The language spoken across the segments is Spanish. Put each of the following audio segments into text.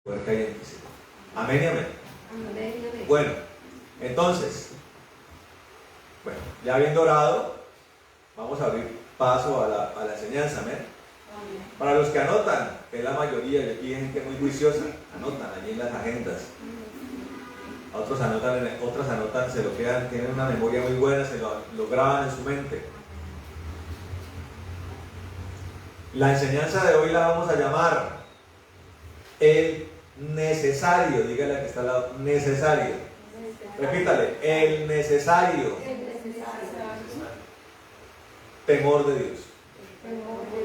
puerca y en físico. Amén y amén. Amén, amén. Bueno, entonces, ya habiendo orado, vamos a abrir paso a la enseñanza. Amén. Amén. Para los que anotan, que es la mayoría, y aquí hay gente muy juiciosa, anotan allí en las agendas. A otros anotan, se lo quedan, tienen una memoria muy buena, se lo graban en su mente. La enseñanza de hoy la vamos a llamar el necesario. Dígale a que está al lado, necesario. Repítale, el necesario temor de Dios.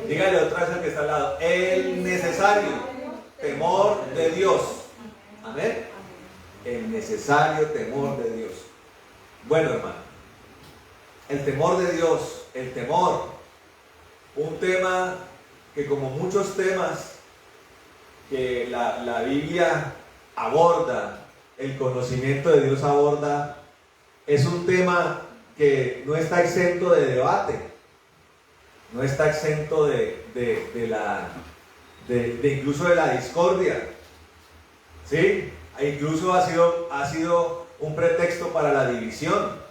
Dígale otra vez al que está al lado, el necesario temor de Dios. Amén. El necesario temor de Dios. Bueno, hermano, el temor de Dios, el temor, un tema que, como muchos temas que la Biblia aborda, el conocimiento de Dios aborda, es un tema que no está exento de debate, no está exento de incluso de la discordia, ¿sí? E incluso ha sido un pretexto para la división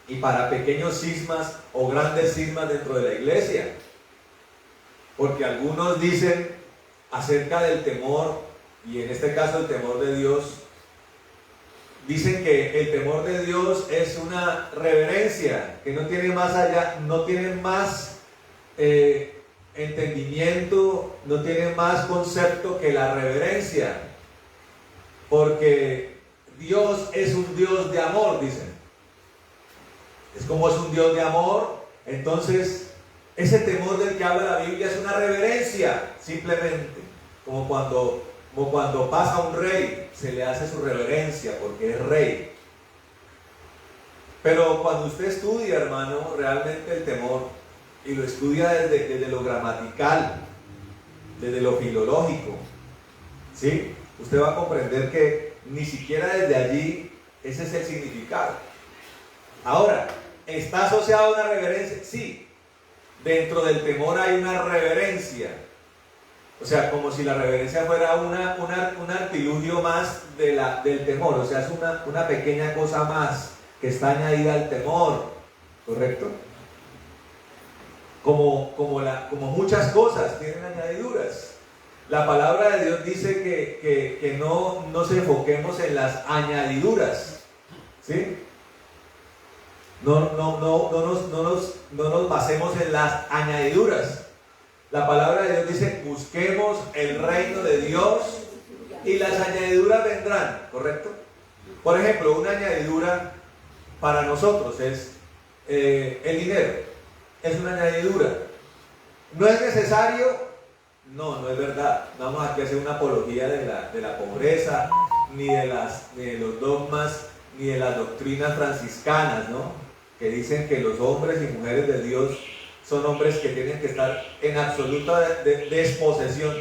y para pequeños cismas o grandes cismas dentro de la iglesia, porque algunos dicen acerca del temor, y en este caso el temor de Dios, dicen que el temor de Dios es una reverencia que no tiene más allá, no tiene más entendimiento, no tiene más concepto que la reverencia, porque Dios es un Dios de amor, dicen. Es como es un Dios de amor, entonces ese temor del que habla la Biblia es una reverencia, simplemente, como cuando pasa un rey, se le hace su reverencia porque es rey. Pero cuando usted estudia, hermano, realmente el temor, y lo estudia desde lo gramatical, desde lo filológico, ¿sí? Usted va a comprender que ni siquiera desde allí ese es el significado. Ahora, ¿está asociado a una reverencia? Sí. Dentro del temor hay una reverencia. O sea, como si la reverencia fuera un artilugio más del temor. O sea, es una pequeña cosa más que está añadida al temor. ¿Correcto? Como muchas cosas tienen añadiduras. La palabra de Dios dice que no nos enfoquemos en las añadiduras, ¿sí? No nos basemos en las añadiduras. La palabra de Dios dice, busquemos el reino de Dios y las añadiduras vendrán, ¿correcto? Por ejemplo, una añadidura para nosotros es el dinero. Es una añadidura. ¿No es necesario? No es verdad. No vamos aquí a hacer una apología de la pobreza, ni de los dogmas, ni de las doctrinas franciscanas, ¿no? Que dicen que los hombres y mujeres de Dios son hombres que tienen que estar en absoluta desposesión.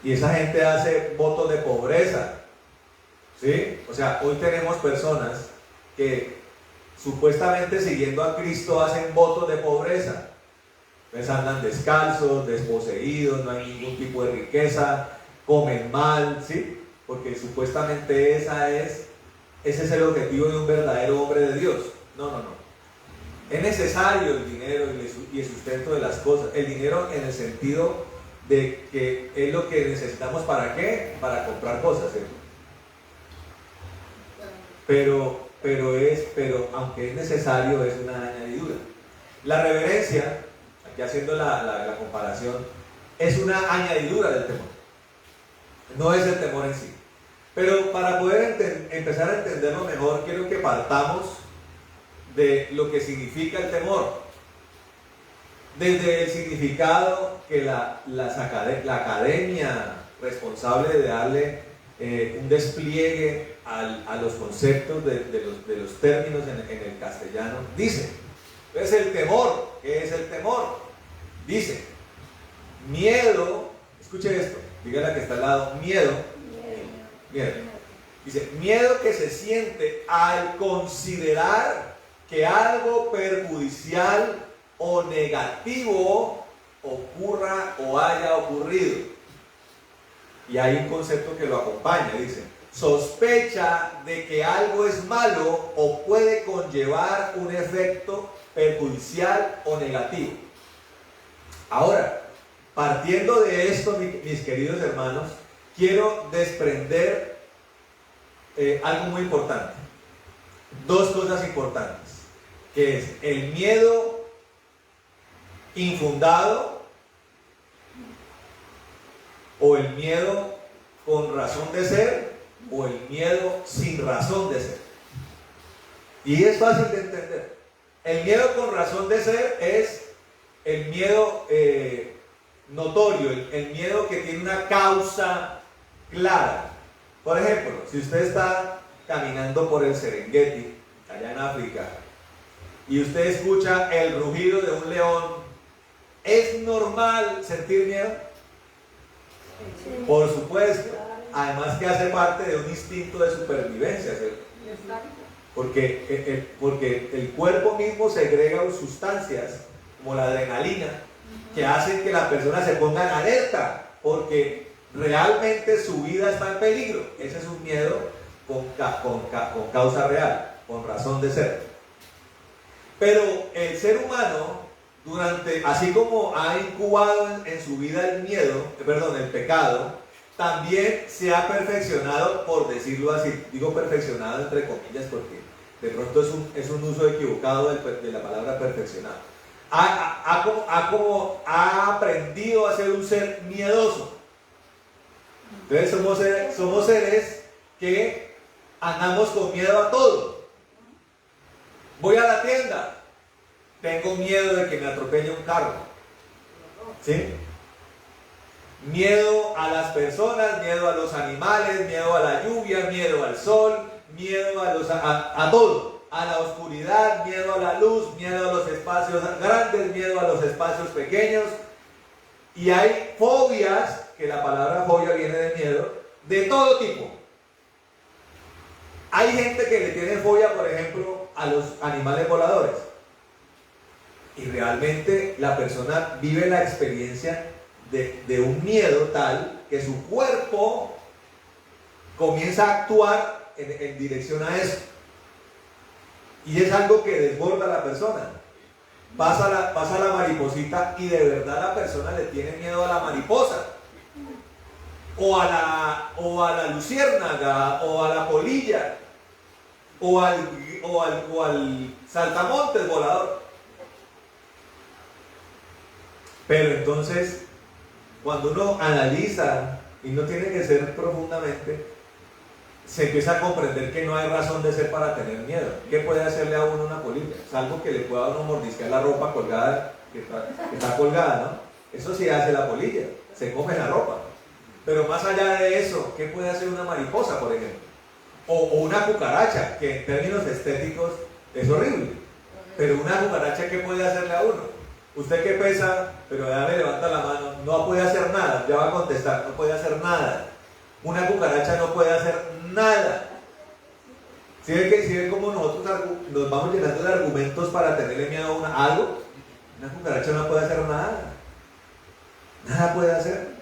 Y esa gente hace votos de pobreza, ¿sí? O sea, hoy tenemos personas que supuestamente siguiendo a Cristo hacen votos de pobreza. Pues andan descalzos, desposeídos, no hay ningún tipo de riqueza, comen mal, ¿sí? Porque supuestamente ese es el objetivo de un verdadero hombre de Dios. No. Es necesario el dinero y el sustento de las cosas. El dinero en el sentido de que es lo que necesitamos. ¿Para qué? Para comprar cosas, ¿cierto? Pero aunque es necesario, es una añadidura. La reverencia, aquí haciendo la comparación, es una añadidura del temor. No es el temor en sí. Pero para poder empezar a entenderlo mejor, quiero que partamos de lo que significa el temor. Desde el significado que la academia responsable de darle un despliegue a los conceptos de los términos en el castellano dice. Entonces, el temor, ¿qué es el temor? Dice, miedo, escuche esto, dígale a que está al lado, miedo. Dice, miedo que se siente al considerar que algo perjudicial o negativo ocurra o haya ocurrido. Y hay un concepto que lo acompaña, dice, sospecha de que algo es malo o puede conllevar un efecto perjudicial o negativo. Ahora, partiendo de esto, mis queridos hermanos, quiero desprender algo muy importante. Dos cosas importantes, que es el miedo infundado o el miedo con razón de ser o el miedo sin razón de ser. Y es fácil de entender. El miedo con razón de ser es el miedo notorio, el miedo que tiene una causa clara. Por ejemplo, si usted está caminando por el Serengeti, allá en África, y usted escucha el rugido de un león, ¿es normal sentir miedo? Sí. Por supuesto. Además que hace parte de un instinto de supervivencia, ¿cierto? Porque el cuerpo mismo segrega sustancias como la adrenalina que hacen que la persona se ponga en alerta porque realmente su vida está en peligro. Ese es un miedo con causa real, con razón de ser. Pero el ser humano, así como ha incubado en su vida el pecado, también se ha perfeccionado, por decirlo así. Digo perfeccionado entre comillas porque de pronto es un uso equivocado de la palabra perfeccionado. Ha aprendido a ser un ser miedoso. Entonces somos seres que andamos con miedo a todo. Voy a la tienda, tengo miedo de que me atropelle un carro. ¿Sí? Miedo a las personas, miedo a los animales, miedo a la lluvia, miedo al sol, miedo a todo, a la oscuridad, miedo a la luz, miedo a los espacios grandes, miedo a los espacios pequeños. Y hay fobias, que la palabra fobia viene de miedo, de todo tipo. Hay gente que le tiene fobia, por ejemplo, a los animales voladores. Y realmente la persona vive la experiencia de un miedo tal que su cuerpo comienza a actuar en dirección a eso. Y es algo que desborda a la persona. Pasa la mariposita y de verdad la persona le tiene miedo a la mariposa. O a la luciérnaga, o a la polilla, o al saltamontes volador. Pero entonces, cuando uno analiza, y no tiene que ser profundamente, se empieza a comprender que no hay razón de ser para tener miedo. ¿Qué puede hacerle a uno una polilla? Salvo que le pueda a uno mordisquear la ropa colgada, que está colgada, ¿no? Eso sí hace la polilla, se come la ropa. Pero más allá de eso, ¿qué puede hacer una mariposa, por ejemplo? O una cucaracha, que en términos estéticos es horrible. Pero una cucaracha, ¿qué puede hacerle a uno? Usted que pesa, pero ya me levanta la mano, no puede hacer nada, ya va a contestar, no puede hacer nada. Una cucaracha no puede hacer nada. ¿Sí ven cómo nosotros nos vamos llenando de argumentos para tenerle miedo a algo? Una cucaracha no puede hacer nada. Nada puede hacer.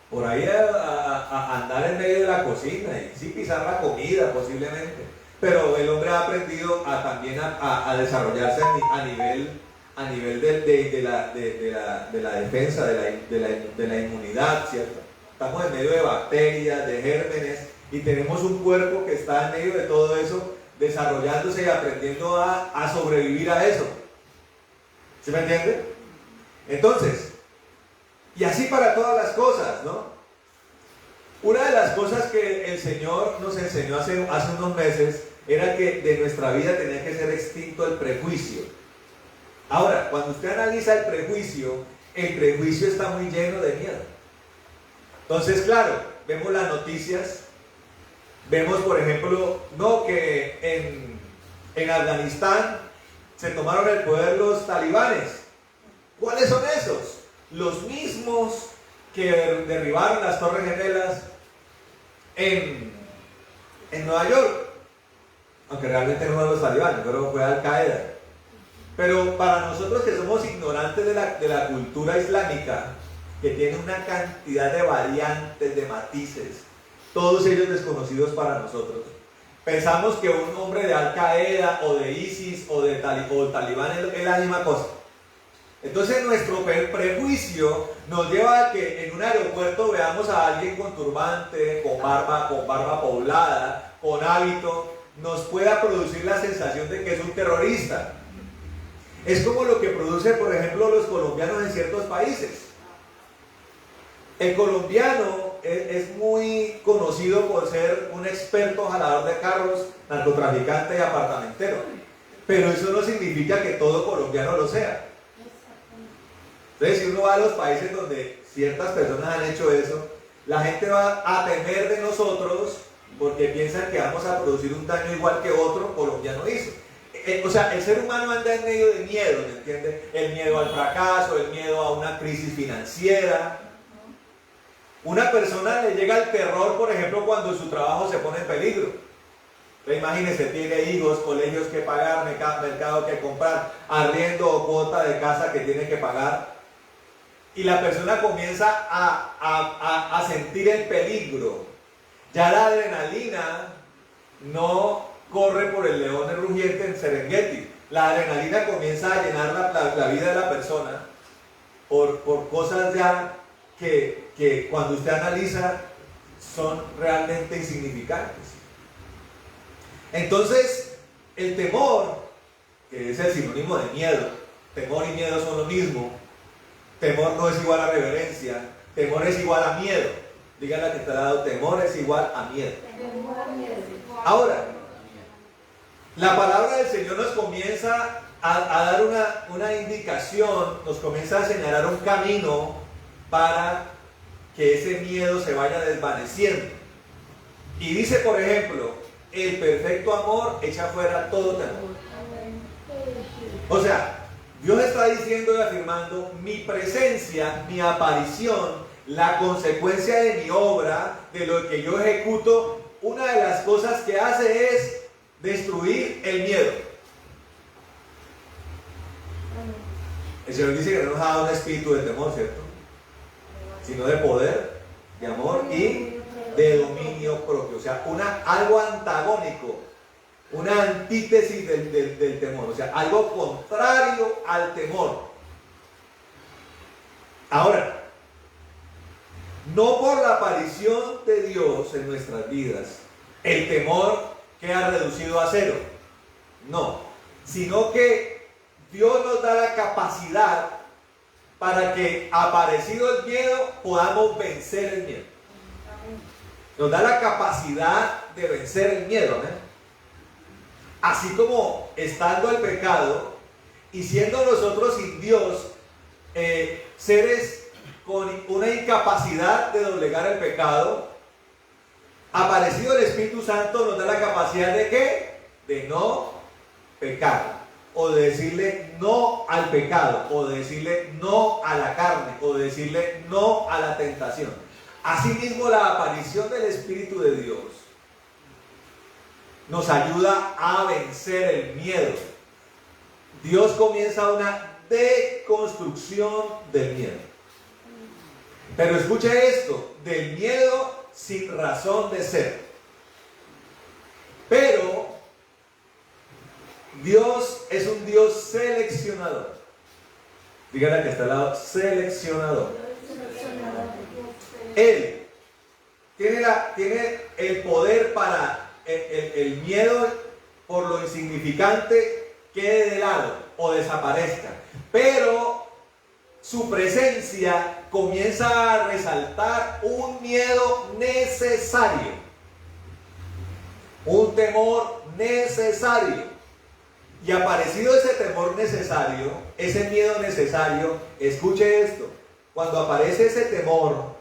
Por ahí a andar en medio de la cocina y sí pisar la comida posiblemente. Pero el hombre ha aprendido también a desarrollarse a nivel de la defensa, de la inmunidad, ¿cierto? Estamos en medio de bacterias, de gérmenes, y tenemos un cuerpo que está en medio de todo eso, desarrollándose y aprendiendo a sobrevivir a eso. ¿Sí me entiende? Entonces, y así para todas las cosas, ¿no? Una de las cosas que el Señor nos enseñó hace unos meses era que de nuestra vida tenía que ser extinto el prejuicio. Ahora, cuando usted analiza el prejuicio está muy lleno de miedo. Entonces, claro, vemos las noticias, vemos, por ejemplo, no que en Afganistán se tomaron el poder los talibanes. ¿Cuáles son esos? Los mismos que derribaron las Torres Gemelas en Nueva York. Aunque realmente no fueron los talibanes, pero fue Al Qaeda. Pero para nosotros que somos ignorantes de la cultura islámica, que tiene una cantidad de variantes, de matices, todos ellos desconocidos para nosotros. Pensamos que un hombre de Al Qaeda o de ISIS o de Talibán es la misma cosa. Entonces nuestro prejuicio nos lleva a que en un aeropuerto veamos a alguien con turbante, con barba poblada, con hábito, nos pueda producir la sensación de que es un terrorista. Es como lo que produce, por ejemplo, los colombianos en ciertos países. El colombiano es muy conocido por ser un experto jalador de carros, narcotraficante y apartamentero. Pero eso no significa que todo colombiano lo sea. Entonces, si uno va a los países donde ciertas personas han hecho eso, la gente va a temer de nosotros porque piensan que vamos a producir un daño igual que otro colombiano hizo. O sea, el ser humano anda en medio de miedo, ¿me entiendes? El miedo al fracaso, el miedo a una crisis financiera. Una persona le llega el terror, por ejemplo, cuando su trabajo se pone en peligro. Entonces, imagínense, tiene hijos, colegios que pagar, mercado que comprar, arriendo o cuota de casa que tiene que pagar. Y la persona comienza a sentir el peligro. Ya la adrenalina no corre por el león rugiente en Serengeti. La adrenalina comienza a llenar la vida de la persona por cosas ya que cuando usted analiza son realmente insignificantes. Entonces, el temor, que es el sinónimo de miedo, temor y miedo son lo mismo. Temor no es igual a reverencia, temor es igual a miedo. Díganle a que está al lado, temor es igual a miedo. Ahora, la palabra del Señor nos comienza a dar una indicación, nos comienza a señalar un camino para que ese miedo se vaya desvaneciendo. Y dice, por ejemplo, el perfecto amor echa fuera todo temor. O sea, Dios está diciendo y afirmando: mi presencia, mi aparición, la consecuencia de mi obra, de lo que yo ejecuto, una de las cosas que hace es destruir el miedo. El Señor dice que no nos ha dado un espíritu de temor, ¿cierto? Sino de poder, de amor y de dominio propio. O sea, algo antagónico, una antítesis del temor. O sea, algo contrario al temor. Ahora, no por la aparición de Dios en nuestras vidas, el temor queda reducido a cero. No, sino que Dios nos da la capacidad para que, aparecido el miedo, podamos vencer el miedo. Nos da la capacidad de vencer el miedo, ¿eh? Así como estando el pecado y siendo nosotros sin Dios seres con una incapacidad de doblegar el pecado, aparecido el Espíritu Santo nos da la capacidad de ¿qué? De no pecar, o de decirle no al pecado, o de decirle no a la carne, o de decirle no a la tentación. Asimismo, la aparición del Espíritu de Dios nos ayuda a vencer el miedo. Dios comienza una deconstrucción del miedo. Pero escuche esto, del miedo sin razón de ser. Pero Dios es un Dios seleccionador. Díganle que está al lado, seleccionador. Él tiene el poder para el miedo por lo insignificante quede de lado o desaparezca. Pero su presencia comienza a resaltar un miedo necesario, un temor necesario. Y aparecido ese temor necesario, ese miedo necesario, escuche esto, cuando aparece ese temor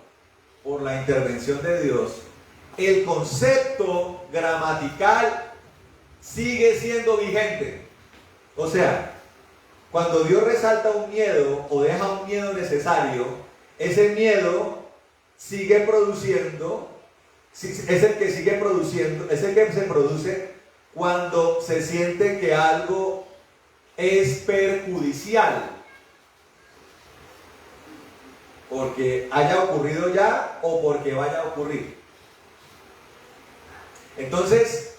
por la intervención de Dios, el concepto gramatical sigue siendo vigente. O sea, cuando Dios resalta un miedo o deja un miedo necesario, ese miedo sigue produciendo, es el que sigue produciendo, es el que se produce cuando se siente que algo es perjudicial. porque haya ocurrido ya o porque vaya a ocurrir. Entonces,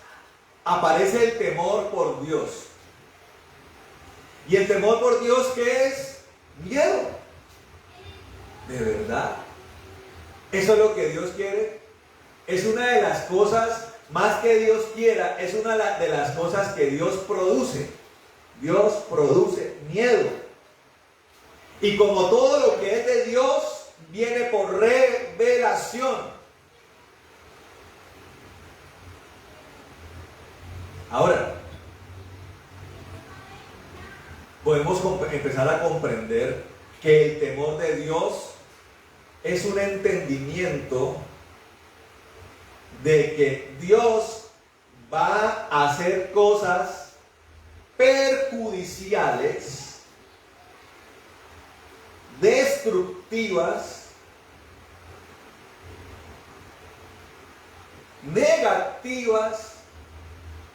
aparece el temor por Dios. ¿Y el temor por Dios qué es? Miedo. ¿De verdad? ¿Eso es lo que Dios quiere? Es una de las cosas, más que Dios quiera, es una de las cosas que Dios produce. Dios produce miedo. Y como todo lo que es de Dios, viene por revelación. Ahora, podemos empezar a comprender que el temor de Dios es un entendimiento de que Dios va a hacer cosas perjudiciales, destructivas, negativas,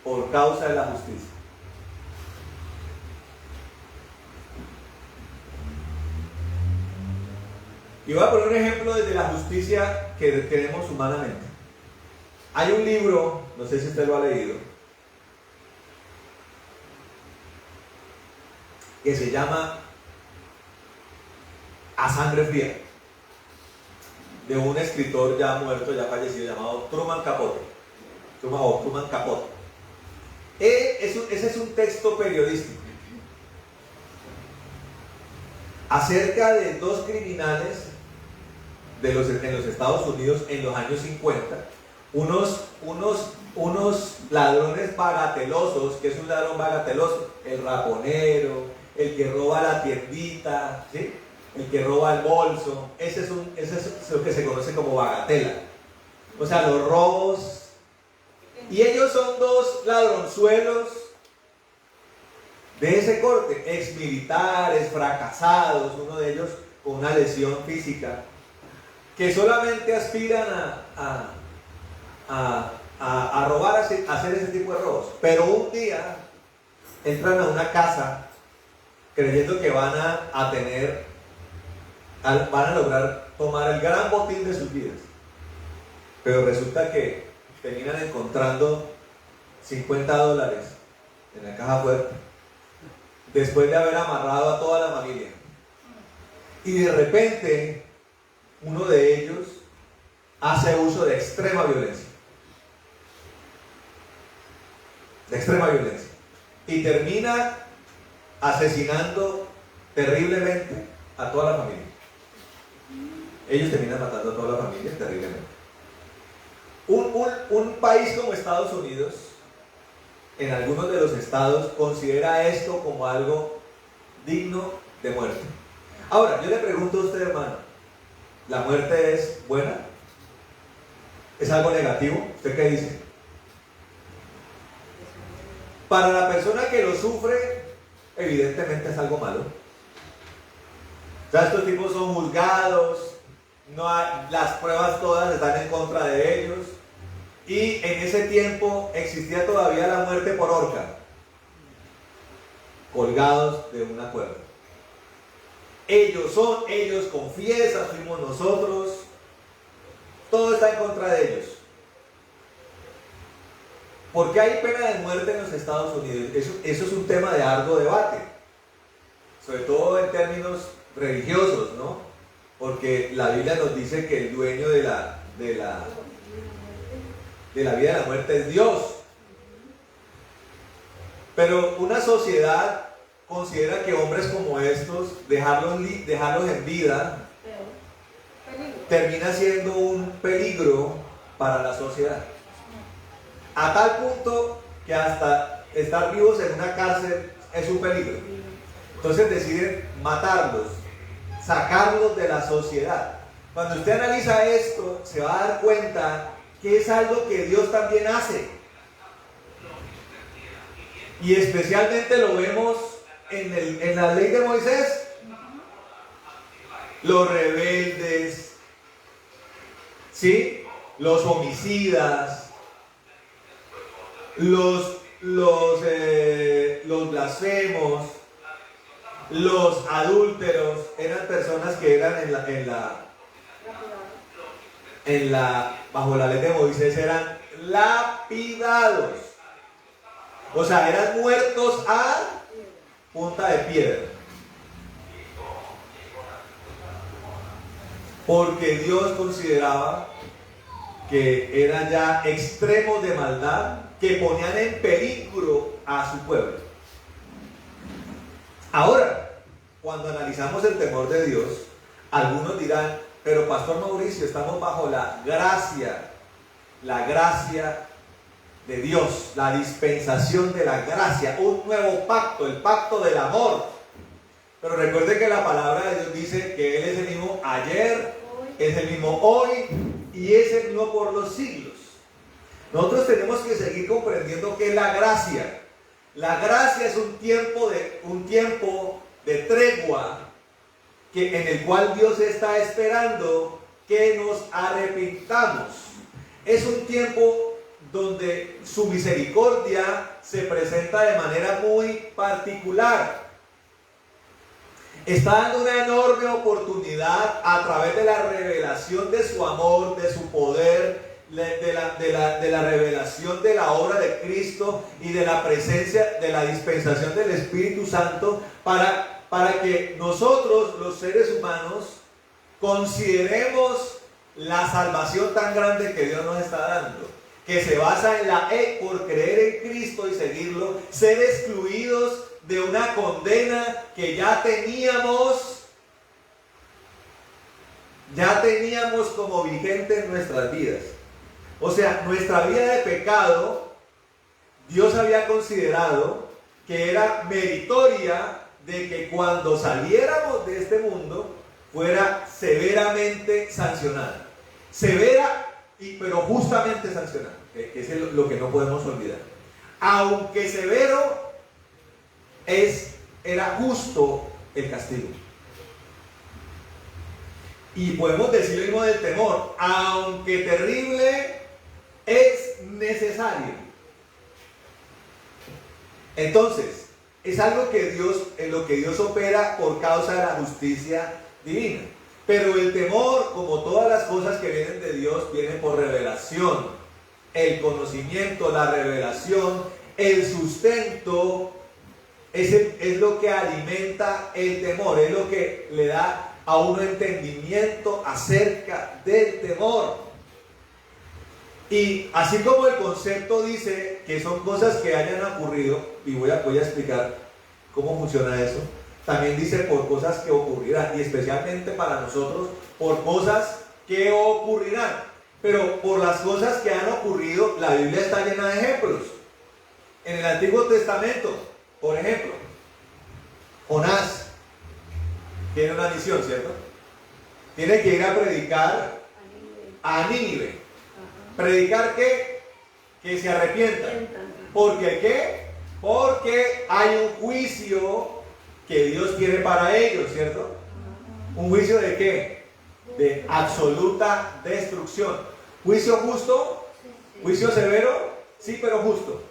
por causa de la justicia. Y voy a poner un ejemplo desde la justicia que tenemos humanamente. Hay un libro, no sé si usted lo ha leído, que se llama A Sangre Fría, de un escritor ya muerto, ya fallecido, llamado Truman Capote. Truman Capote. Ese es un texto periodístico acerca de dos criminales en los Estados Unidos en los años 50, unos ladrones bagatelosos. ¿Qué es un ladrón bagateloso? El raponero, el que roba la tiendita, ¿sí? El que roba el bolso. Ese es lo que se conoce como bagatela. O sea, los robos. Y ellos son dos ladronzuelos de ese corte, ex militares, fracasados, uno de ellos con una lesión física, que solamente aspiran a robar, a hacer ese tipo de robos. Pero un día entran a una casa creyendo que van a lograr tomar el gran botín de sus vidas. Pero resulta que terminan encontrando $50 en la caja fuerte, después de haber amarrado a toda la familia. Y de repente, uno de ellos hace uso de extrema violencia. Y termina asesinando terriblemente a toda la familia. Ellos terminan matando a toda la familia terriblemente. Un país como Estados Unidos, en algunos de los estados, considera esto como algo digno de muerte. Ahora, yo le pregunto a usted, hermano, ¿la muerte es buena? ¿Es algo negativo? ¿Usted qué dice? Para la persona que lo sufre, evidentemente es algo malo. O sea, estos tipos son juzgados, las pruebas todas están en contra de ellos. Y en ese tiempo existía todavía la muerte por horca, colgados de una cuerda. Ellos confiesan, fuimos nosotros, todo está en contra de ellos. ¿Por qué hay pena de muerte en los Estados Unidos? Eso es un tema de arduo debate, sobre todo en términos religiosos, ¿no? Porque la Biblia nos dice que el dueño de la vida y la muerte es Dios. Pero una sociedad considera que hombres como estos, dejarlos en vida, termina siendo un peligro para la sociedad. A tal punto que hasta estar vivos en una cárcel es un peligro. Entonces deciden matarlos, sacarlos de la sociedad. Cuando usted analiza esto, se va a dar cuenta que es algo que Dios también hace. Y especialmente lo vemos en la ley de Moisés. Los rebeldes, ¿sí? Los homicidas, los blasfemos, Los adúlteros eran personas que eran bajo la ley de Moisés eran lapidados. O sea, eran muertos a punta de piedra. Porque Dios consideraba que eran ya extremos de maldad que ponían en peligro a su pueblo. Ahora, cuando analizamos el temor de Dios, algunos dirán, pero Pastor Mauricio, estamos bajo la gracia de Dios, la dispensación de la gracia, un nuevo pacto, el pacto del amor. Pero recuerde que la palabra de Dios dice que Él es el mismo ayer, es el mismo hoy y es el mismo por los siglos. Nosotros tenemos que seguir comprendiendo que es la gracia. La gracia es un tiempo de tregua en el cual Dios está esperando que nos arrepintamos. Es un tiempo donde su misericordia se presenta de manera muy particular. Está dando una enorme oportunidad a través de la revelación de su amor, de su poder, de la revelación de la obra de Cristo y de la presencia, de la dispensación del Espíritu Santo para que nosotros, los seres humanos, consideremos la salvación tan grande que Dios nos está dando, que se basa por creer en Cristo y seguirlo, ser excluidos de una condena que ya teníamos como vigente en nuestras vidas. O sea, nuestra vida de pecado, Dios había considerado que era meritoria de que cuando saliéramos de este mundo fuera severamente sancionada. Pero justamente sancionada, que es lo que no podemos olvidar. Aunque severo, era justo el castigo. Y podemos decir lo mismo del temor, aunque terrible, es necesario. Entonces, es algo en lo que Dios opera por causa de la justicia divina. Pero el temor, como todas las cosas que vienen de Dios, vienen por revelación. El conocimiento, la revelación, el sustento, es lo que alimenta el temor, es lo que le da a uno entendimiento acerca del temor. Y así como el concepto dice que son cosas que hayan ocurrido, y voy a explicar cómo funciona eso, también dice por cosas que ocurrirán, y especialmente para nosotros, por cosas que ocurrirán. Pero por las cosas que han ocurrido, la Biblia está llena de ejemplos. En el Antiguo Testamento, por ejemplo, Jonás tiene una misión, ¿cierto? Tiene que ir a predicar a Nínive. ¿Predicar qué? Que se arrepientan. ¿Por qué? Porque hay un juicio que Dios tiene para ellos, ¿cierto? ¿Un juicio de qué? De absoluta destrucción. ¿Juicio justo? ¿Juicio severo? Sí, pero justo.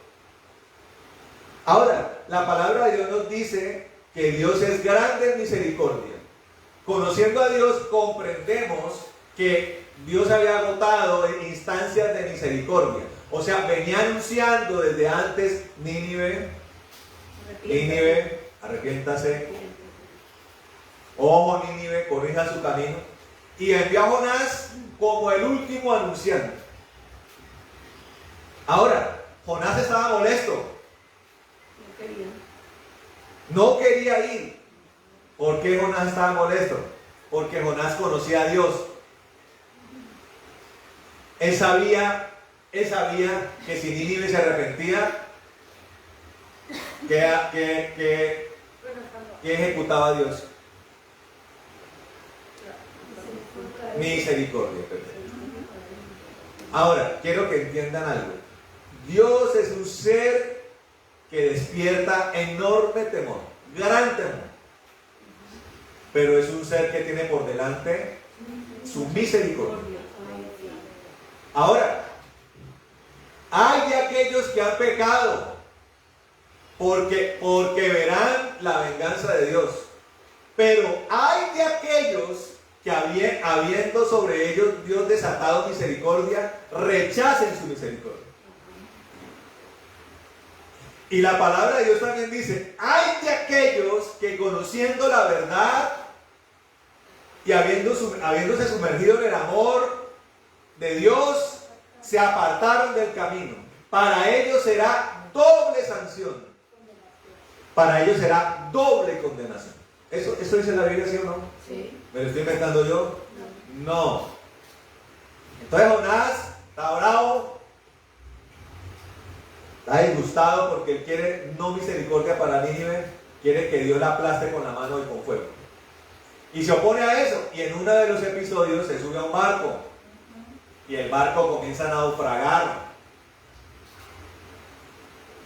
Ahora, la palabra de Dios nos dice que Dios es grande en misericordia. Conociendo a Dios, comprendemos que Dios había agotado en instancias de misericordia. O sea, venía anunciando desde antes: Nínive, arrepiéntase. Ojo, Nínive, corrija su camino. Y envió a Jonás como el último anunciante. Ahora, Jonás estaba molesto. No quería ir. ¿Por qué Jonás estaba molesto? Porque Jonás conocía a Dios. Él sabía que si Nínive se arrepentía, que ejecutaba a Dios. Misericordia. Ahora, quiero que entiendan algo. Dios es un ser que despierta enorme temor, gran temor. Pero es un ser que tiene por delante su misericordia. Ahora, hay de aquellos que han pecado porque verán esperan la venganza de Dios. Pero hay de aquellos que habiendo sobre ellos Dios desatado misericordia, rechacen su misericordia. Y la palabra de Dios también dice, hay de aquellos que conociendo la verdad y habiéndose sumergido en el amor de Dios, se apartaron del camino. Para ellos será doble sanción. Para ellos será doble condenación. ¿Eso dice la Biblia, sí o no? Sí. ¿Me lo estoy inventando yo? No. Entonces Jonás está bravo, está disgustado porque él quiere no misericordia para Nínive, quiere que Dios la aplaste con la mano y con fuego. Y se opone a eso, y en uno de los episodios se sube a un barco, y el barco comienza a naufragar.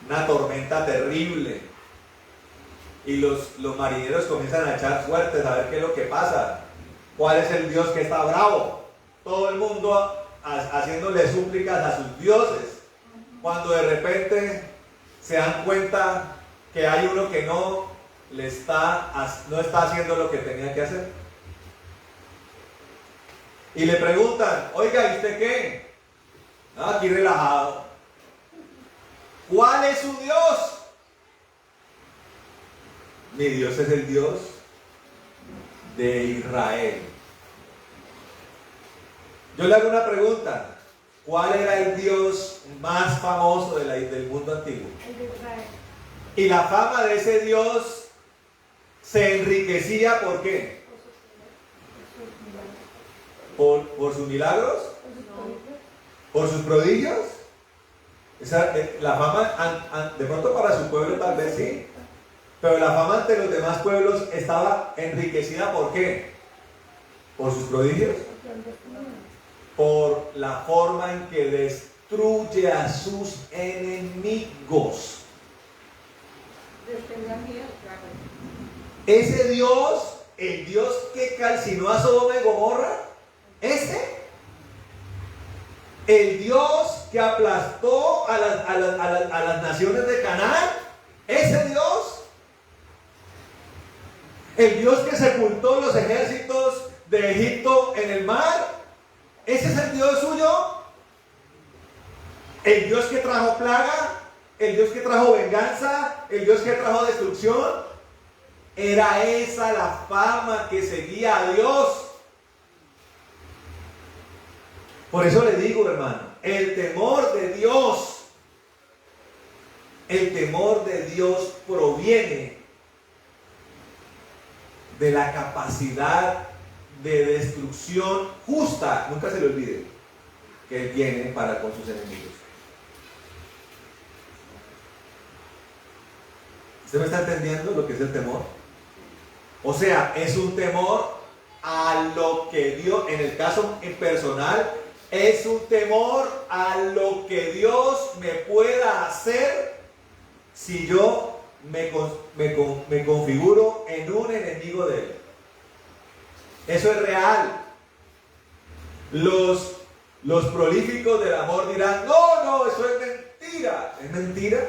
Una tormenta terrible. Y los marineros comienzan a echar suertes a ver qué es lo que pasa. ¿Cuál es el Dios que está bravo? Todo el mundo haciéndole súplicas a sus dioses. Cuando de repente se dan cuenta que hay uno que no está haciendo lo que tenía que hacer. Y le preguntan, oiga, ¿y usted qué? Aquí relajado. ¿Cuál es su Dios? Mi Dios es el Dios de Israel. Yo le hago una pregunta. ¿Cuál era el Dios más famoso del mundo antiguo? El de Israel. Y la fama de ese Dios se enriquecía ¿por qué? ¿Por sus milagros? ¿Por sus prodigios? La fama, de pronto para su pueblo tal vez sí, pero la fama ante los demás pueblos estaba enriquecida ¿por qué? Por sus prodigios, por la forma en que destruye a sus enemigos. Ese Dios, el Dios que calcinó a Sodoma y Gomorra, el Dios que aplastó a las naciones de Canaán, ese Dios, el Dios que sepultó los ejércitos de Egipto en el mar, ese es el Dios suyo, el Dios que trajo plaga, el Dios que trajo venganza, el Dios que trajo destrucción. Era esa la fama que seguía a Dios. Por eso le digo, hermano, el temor de Dios proviene de la capacidad de destrucción justa, nunca se le olvide, que Él tiene para con sus enemigos. ¿Usted me está entendiendo lo que es el temor? O sea, es un temor a lo que Dios, en el caso personal, es un temor a lo que Dios me pueda hacer si yo me configuro en un enemigo de Él. Eso es real. Los prolíficos del amor dirán, no, eso es mentira. ¿Es mentira?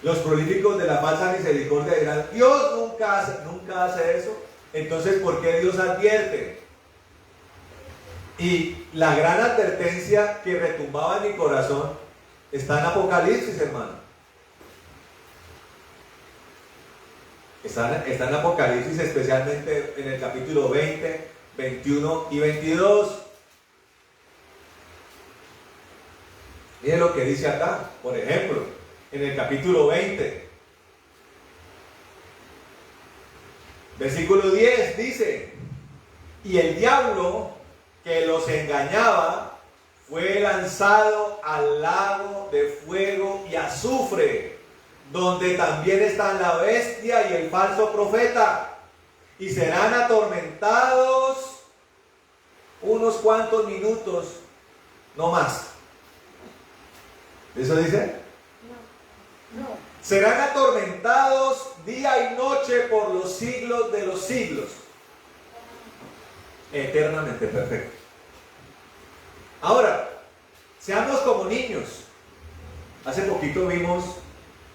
Los prolíficos de la falsa misericordia dirán, Dios nunca hace eso. Entonces, ¿por qué Dios advierte? Y la gran advertencia que retumbaba en mi corazón está en Apocalipsis, hermano. Está en Apocalipsis, especialmente en el capítulo 20, 21 y 22. Miren lo que dice acá, por ejemplo. En el capítulo 20, versículo 10 dice, y el diablo que los engañaba fue lanzado al lago de fuego y azufre, donde también están la bestia y el falso profeta, y serán atormentados unos cuantos minutos, no más. ¿Eso dice? No. Serán atormentados día y noche por los siglos de los siglos. Eternamente perfecto. Ahora, seamos como niños. Hace poquito vimos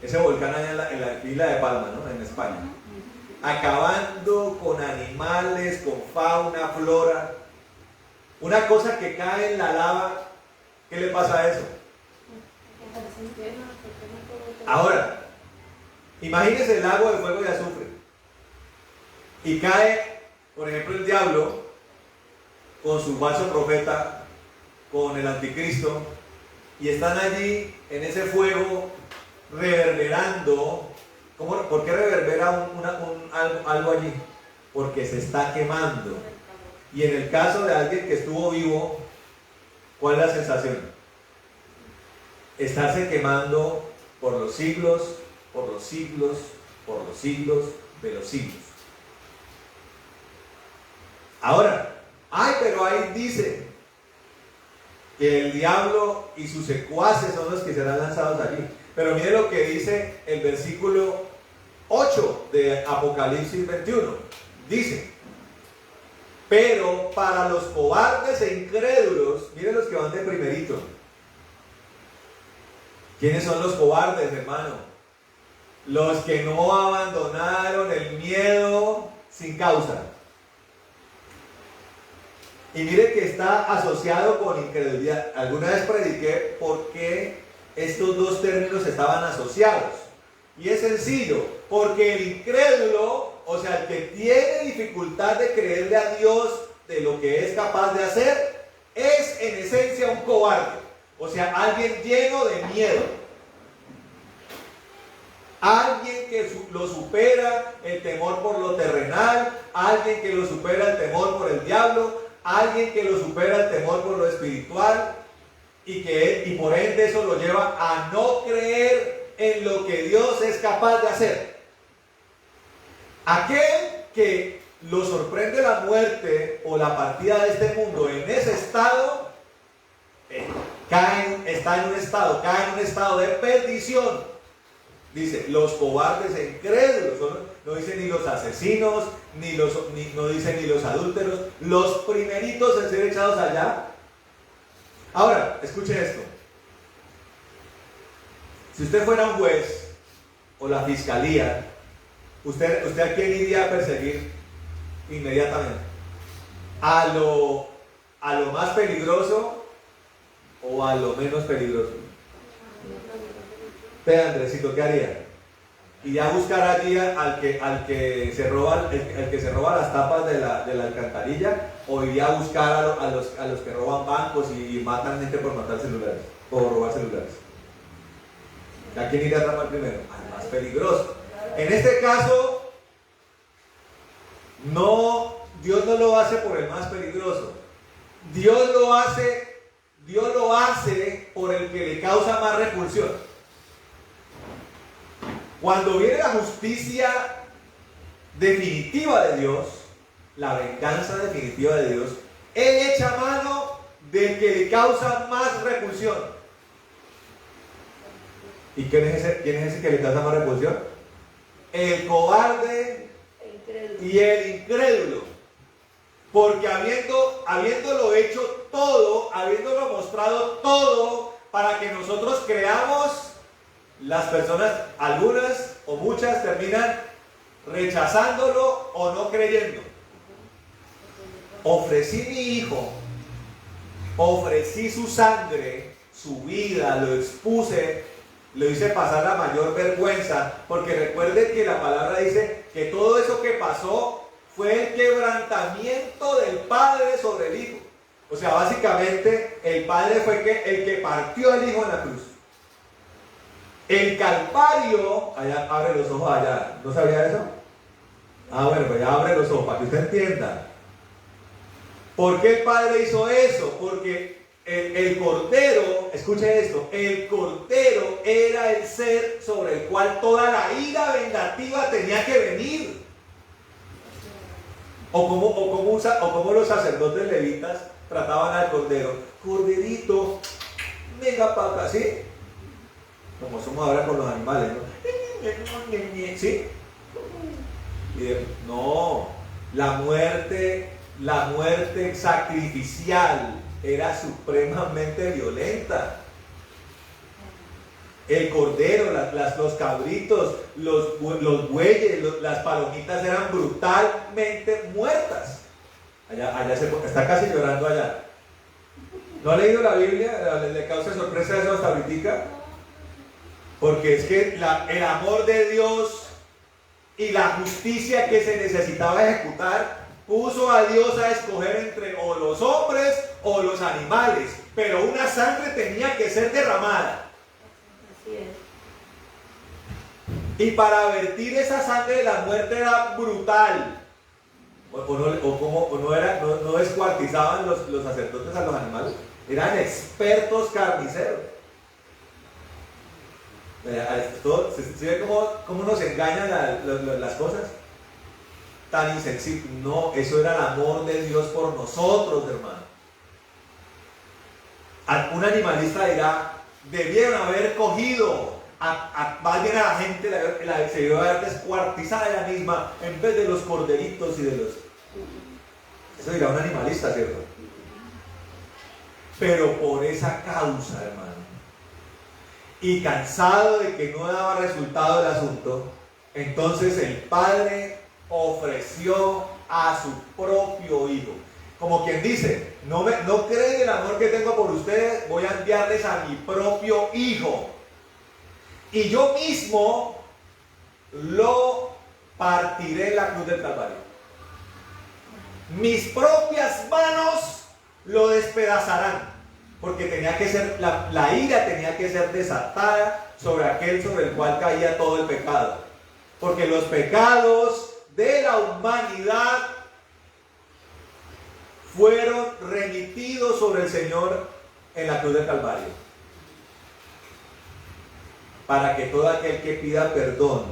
ese volcán allá en la isla de Palma, ¿no? En España. Acabando con animales, con fauna, flora. Una cosa que cae en la lava, ¿qué le pasa a eso? Ahora, imagínese el lago de fuego y azufre. Y cae, por ejemplo, el diablo con su falso profeta, con el anticristo, y están allí en ese fuego reverberando. ¿Por qué reverbera algo allí? Porque se está quemando. Y en el caso de alguien que estuvo vivo, ¿cuál es la sensación? Estarse quemando por los siglos, por los siglos, por los siglos de los siglos. Ahora, pero ahí dice que el diablo y sus secuaces son los que serán lanzados allí. Pero mire lo que dice el versículo 8 de Apocalipsis 21. Dice: pero para los cobardes e incrédulos, miren los que van de primerito. ¿Quiénes son los cobardes, hermano? Los que no abandonaron el miedo sin causa. Y mire que está asociado con incredulidad. Alguna vez prediqué por qué estos dos términos estaban asociados. Y es sencillo, porque el incrédulo, o sea, el que tiene dificultad de creerle a Dios de lo que es capaz de hacer, es en esencia un cobarde. O sea, alguien lleno de miedo. Alguien que lo supera el temor por lo terrenal, alguien que lo supera el temor por el diablo, alguien que lo supera el temor por lo espiritual, y por ende eso lo lleva a no creer en lo que Dios es capaz de hacer. Aquel que lo sorprende la muerte o la partida de este mundo en ese estado, cae en un estado de perdición. Dice, los cobardes e incrédulos, no dice ni los asesinos, no dice ni los adúlteros, los primeritos en ser echados allá. Ahora, escuchen esto. Si usted fuera un juez o la fiscalía, ¿usted a quién iría a perseguir inmediatamente? ¿A lo más peligroso o a lo menos peligroso? Usted, Andresito, ¿qué haría? ¿Iría a buscar allí al que se roba las tapas de la alcantarilla? ¿O iría a buscar a los que roban bancos y matan gente por matar celulares? Por robar celulares. ¿A quién iría a atrapar primero? Al más peligroso. En este caso, Dios no lo hace por el más peligroso. Dios lo hace por el que le causa más repulsión. Cuando viene la justicia definitiva de Dios, la venganza definitiva de Dios, Él echa mano del que le causa más repulsión. ¿Y quién es ese que le causa más repulsión? El cobarde y el incrédulo. Porque habiéndolo hecho todo, habiéndolo mostrado todo, para que nosotros creamos, las personas, algunas o muchas, terminan rechazándolo o no creyendo. Ofrecí mi hijo, ofrecí su sangre, su vida, lo expuse, lo hice pasar la mayor vergüenza, porque recuerden que la palabra dice que todo eso que pasó fue el quebrantamiento del Padre sobre el Hijo. O sea, básicamente el Padre fue el que partió al Hijo en la cruz. El Calvario, allá abre los ojos allá, ¿no sabía eso? Bueno, pues ya abre los ojos para que usted entienda. ¿Por qué el Padre hizo eso? Porque el Cordero, escuche esto, el Cordero era el ser sobre el cual toda la ira vengativa tenía que venir. O como los sacerdotes levitas trataban al Cordero. Corderito, venga para acá, ¿sí? Como somos ahora con los animales, ¿no? ¿Sí? No, la muerte sacrificial era supremamente violenta. El cordero, los cabritos, los bueyes, las palomitas eran brutalmente muertas. Allá está casi llorando allá. ¿No ha leído la Biblia? ¿Le causa sorpresa eso hasta ahorita? Porque es que el amor de Dios y la justicia que se necesitaba ejecutar puso a Dios a escoger entre o los hombres o los animales, pero una sangre tenía que ser derramada. Así es. Y para vertir esa sangre, la muerte era brutal. No descuartizaban los sacerdotes a los animales. Eran expertos carniceros. ¿Se ve cómo nos engañan las cosas? Tan insensible. No, eso era el amor de Dios por nosotros, hermano. Un animalista dirá, debieron haber cogido más bien a la gente, se debió haber descuartizado ella misma en vez de los corderitos y de los... Eso dirá un animalista, ¿cierto? Pero por esa causa, hermano, y cansado de que no daba resultado el asunto, entonces el padre ofreció a su propio hijo. Como quien dice, no creen el amor que tengo por ustedes, voy a enviarles a mi propio hijo. Y yo mismo lo partiré en la cruz del Calvario. Mis propias manos lo despedazarán. Porque tenía que ser, la ira tenía que ser desatada sobre aquel sobre el cual caía todo el pecado. Porque los pecados de la humanidad fueron remitidos sobre el Señor en la cruz del Calvario. Para que todo aquel que pida perdón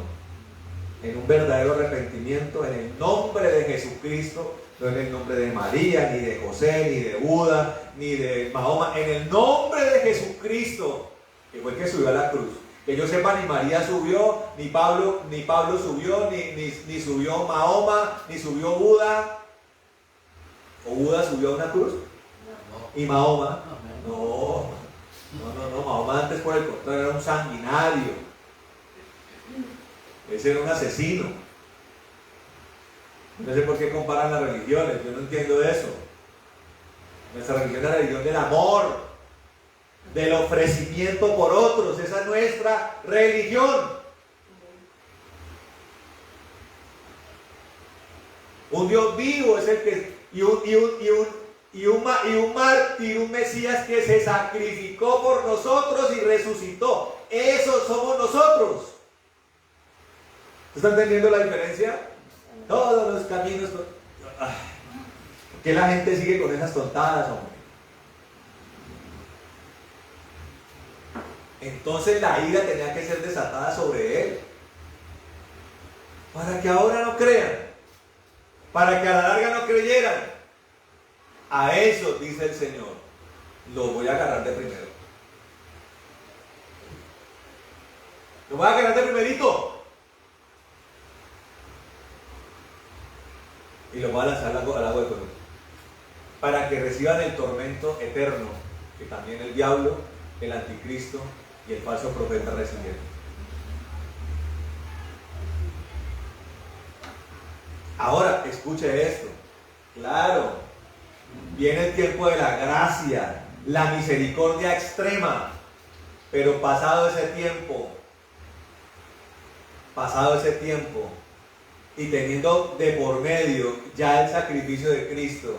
en un verdadero arrepentimiento, en el nombre de Jesucristo, no en el nombre de María, ni de José, ni de Buda, ni de Mahoma, en el nombre de Jesucristo, que fue el que subió a la cruz. Que yo sepa, ni María subió, ni Pablo subió, ni subió Mahoma, ni subió Buda. ¿O Buda subió a una cruz? No. ¿Y Mahoma? No, Mahoma antes por el contrario era un sanguinario. Ese era un asesino. No sé por qué comparan las religiones, yo no entiendo eso. Nuestra religión es la religión del amor, del ofrecimiento por otros, esa es nuestra religión. Un Dios vivo es el que, y un mártir, un Mesías que se sacrificó por nosotros y resucitó. Esos somos nosotros. ¿Están entendiendo la diferencia? Todos los caminos. ¿Por qué la gente sigue con esas tontadas, hombre? Entonces la ira tenía que ser desatada sobre él. Para que ahora no crean. Para que a la larga no creyeran. A eso dice el Señor. Lo voy a agarrar de primero. Lo voy a agarrar de primerito. Y lo voy a lanzar al agua de fuego. Para que reciban el tormento eterno que también el diablo, el anticristo y el falso profeta recibieron. Ahora, escuche esto. Claro, viene el tiempo de la gracia, la misericordia extrema. Pero pasado ese tiempo, y teniendo de por medio ya el sacrificio de Cristo,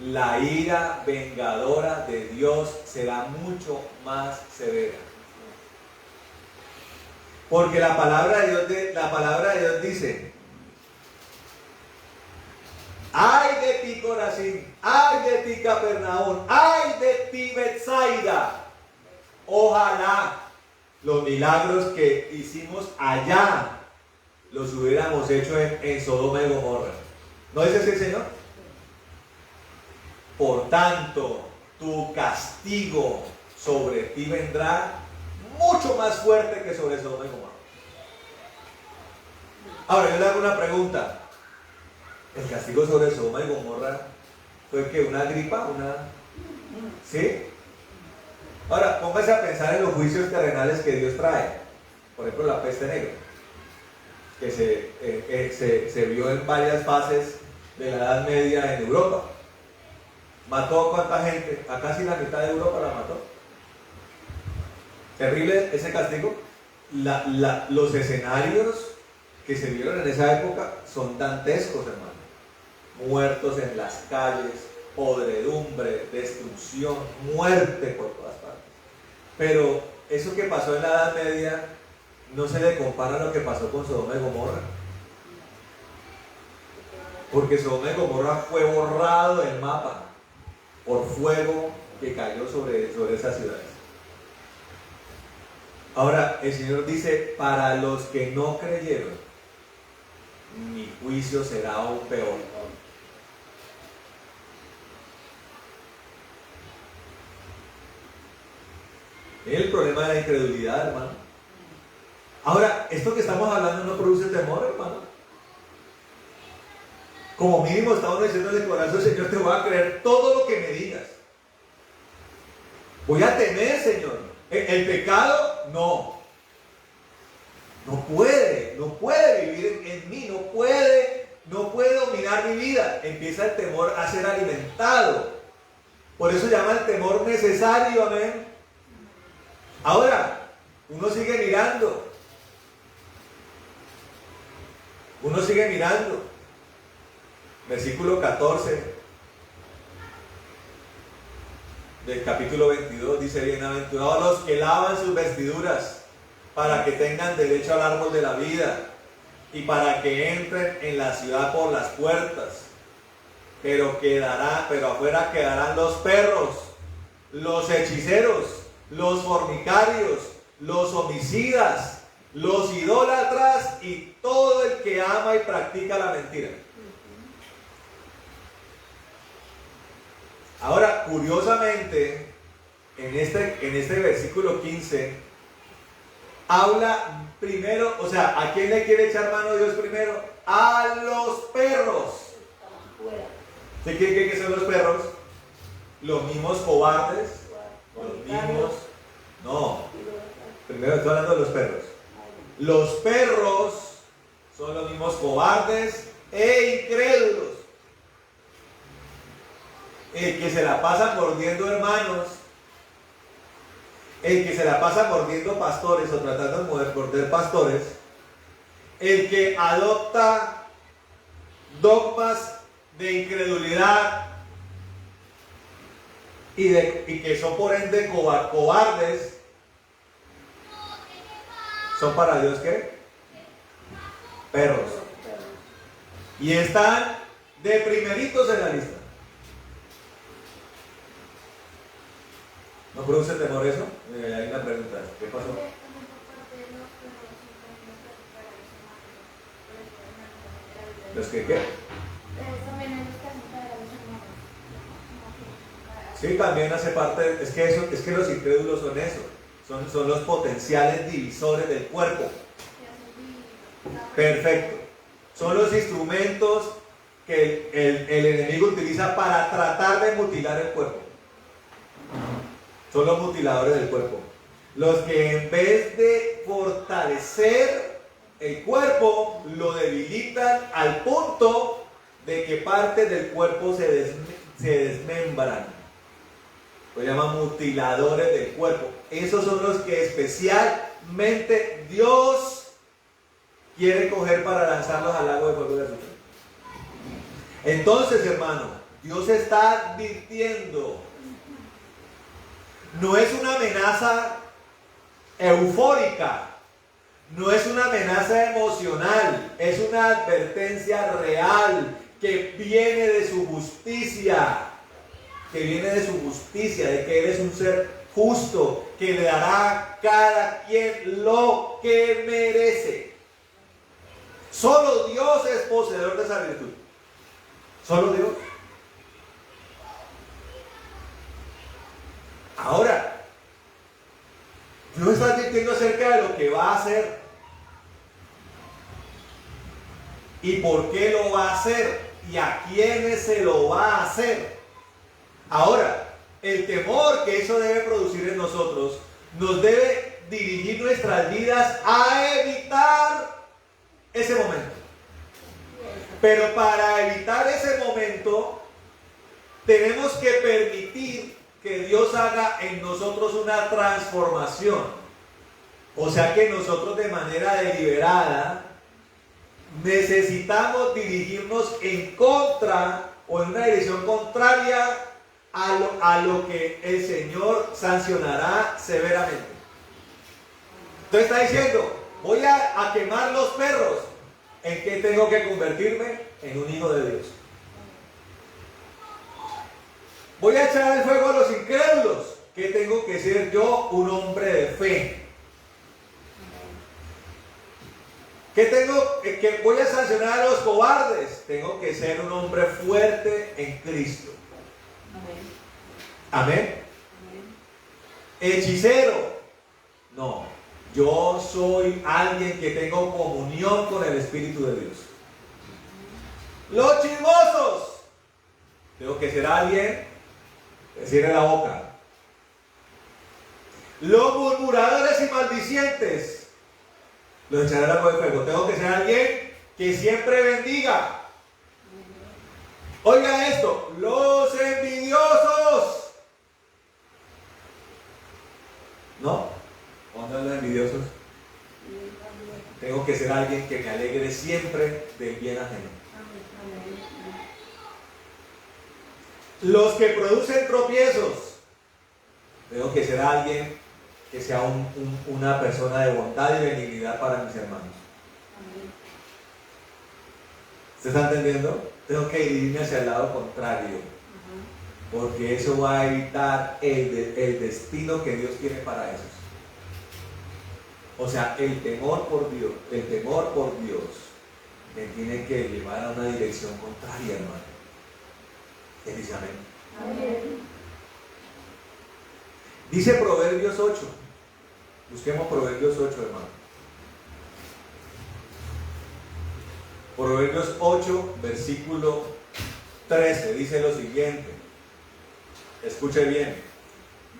la ira vengadora de Dios será mucho más severa. Porque la palabra de Dios dice: ay de ti, Corazín, ay de ti, Capernaum, ay de ti, Betsaida. Ojalá los milagros que hicimos allá los hubiéramos hecho en Sodoma y Gomorra. ¿No dice así el Señor? Por tanto, tu castigo sobre ti vendrá mucho más fuerte que sobre Sodoma y Gomorra. Ahora, yo le hago una pregunta. ¿El castigo sobre Sodoma y Gomorra fue que una gripa? ¿Sí? Ahora, póngase a pensar en los juicios terrenales que Dios trae. Por ejemplo, la peste negra, que se vio en varias fases de la Edad Media en Europa. ¿Mató a cuánta gente? A casi la mitad de Europa la mató. Terrible ese castigo. Los escenarios que se vieron en esa época son dantescos, hermano. Muertos en las calles, podredumbre, destrucción, muerte por todas partes. Pero eso que pasó en la Edad Media no se le compara a lo que pasó con Sodoma y Gomorra. Porque Sodoma y Gomorra fue borrado del mapa por fuego que cayó sobre esas ciudades. Ahora, el Señor dice, para los que no creyeron, mi juicio será aún peor. Es el problema de la incredulidad, hermano. Ahora, esto que estamos hablando no produce temor, hermano. Como mínimo estamos diciendo en el corazón, Señor, te voy a creer todo lo que me digas. Voy a temer, Señor. El pecado, no. No puede vivir en mí, no puede dominar mi vida. Empieza el temor a ser alimentado. Por eso llama el temor necesario, amén. Ahora, uno sigue mirando. Versículo 14 del capítulo 22 dice: bienaventurados los que lavan sus vestiduras para que tengan derecho al árbol de la vida y para que entren en la ciudad por las puertas. Pero afuera quedarán los perros, los hechiceros, los fornicarios, los homicidas, los idólatras y todo el que ama y practica la mentira. Ahora, curiosamente, en este versículo 15, habla primero, o sea, ¿a quién le quiere echar mano Dios primero? A los perros. ¿Usted cree que son los perros? Los mismos cobardes, no. Primero estoy hablando de los perros. Los perros son los mismos cobardes e incrédulos. El que se la pasa mordiendo hermanos, el que se la pasa mordiendo pastores o tratando de morder pastores, el que adopta dogmas de incredulidad y que son por ende cobardes, ¿son para Dios qué? Perros. Y están de primeritos en la lista. ¿No produce temor eso? Hay una pregunta. ¿Qué pasó? ¿Los que qué? Sí, también hace parte. Es que los incrédulos son eso. Son los potenciales divisores del cuerpo. Perfecto. Son los instrumentos que el enemigo utiliza para tratar de mutilar el cuerpo. Son los mutiladores del cuerpo. Los que en vez de fortalecer el cuerpo, lo debilitan al punto de que partes del cuerpo se desmembran. Lo llaman mutiladores del cuerpo. Esos son los que especialmente Dios quiere coger para lanzarlos al lago de fuego de azufre. Entonces, hermano, Dios está advirtiendo. No es una amenaza eufórica, no es una amenaza emocional, es una advertencia real que viene de su justicia, de que eres un ser justo, que le dará a cada quien lo que merece. Solo Dios es poseedor de esa virtud. Solo Dios. Ahora, Dios está advirtiendo acerca de lo que va a hacer y por qué lo va a hacer y a quiénes se lo va a hacer. Ahora, el temor que eso debe producir en nosotros nos debe dirigir nuestras vidas a evitar ese momento. Pero para evitar ese momento, tenemos que permitir que Dios haga en nosotros una transformación. O sea que nosotros de manera deliberada necesitamos dirigirnos en contra o en una dirección contraria a lo que el Señor sancionará severamente. Entonces está diciendo, voy a quemar los perros. ¿En qué tengo que convertirme? En un hijo de Dios. Voy a echar el fuego a los incrédulos. ¿Qué tengo que ser yo? Un hombre de fe. ¿Qué tengo? Que voy a sancionar a los cobardes. Tengo que ser un hombre fuerte en Cristo. Amén. Hechicero. No. Yo soy alguien que tengo comunión con el Espíritu de Dios. Los chismosos. Tengo que ser alguien que cierre la boca. Los murmuradores y maldicientes. Los echaré al fuego. Tengo que ser alguien que siempre bendiga. Oiga esto. Los envidiosos. ¿No? ¿Dónde los envidiosos? Tengo que ser alguien que me alegre siempre del bien ajeno. Los que producen tropiezos. Tengo que ser alguien que sea una persona de bondad y benignidad para mis hermanos. ¿Se está entendiendo? Tengo que dirigirme hacia el lado contrario. Porque eso va a evitar el destino que Dios tiene para esos. O sea, el temor por Dios me tiene que llevar a una dirección contraria, hermano. Él dice amén. Amén. Dice Proverbios 8. Busquemos Proverbios 8, hermano. Proverbios 8, versículo 13, dice lo siguiente. Escuche bien.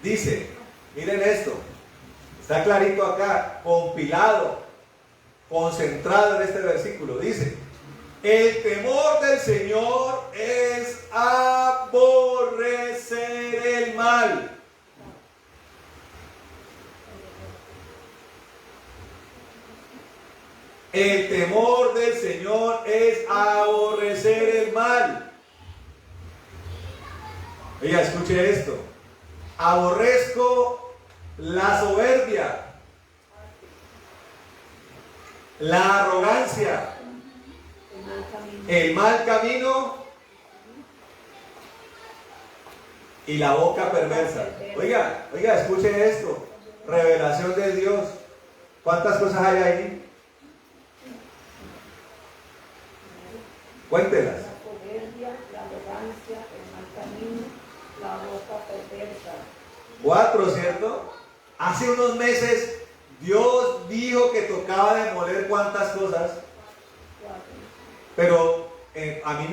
Dice, miren esto. Está clarito acá, compilado, concentrado en este versículo. Dice, el temor del Señor es aborrecer el mal. El temor del Señor es aborrecer el mal. Oiga, escuche esto. Aborrezco la soberbia, la arrogancia, el mal camino y la boca perversa. Oiga, escuche esto. Revelación de Dios. ¿Cuántas cosas hay ahí? Cuéntelas. La soberbia, la arrogancia, el mal camino, la boca perversa. 4, ¿cierto? Hace unos meses Dios dijo que tocaba demoler cuántas cosas. 4. Pero a mí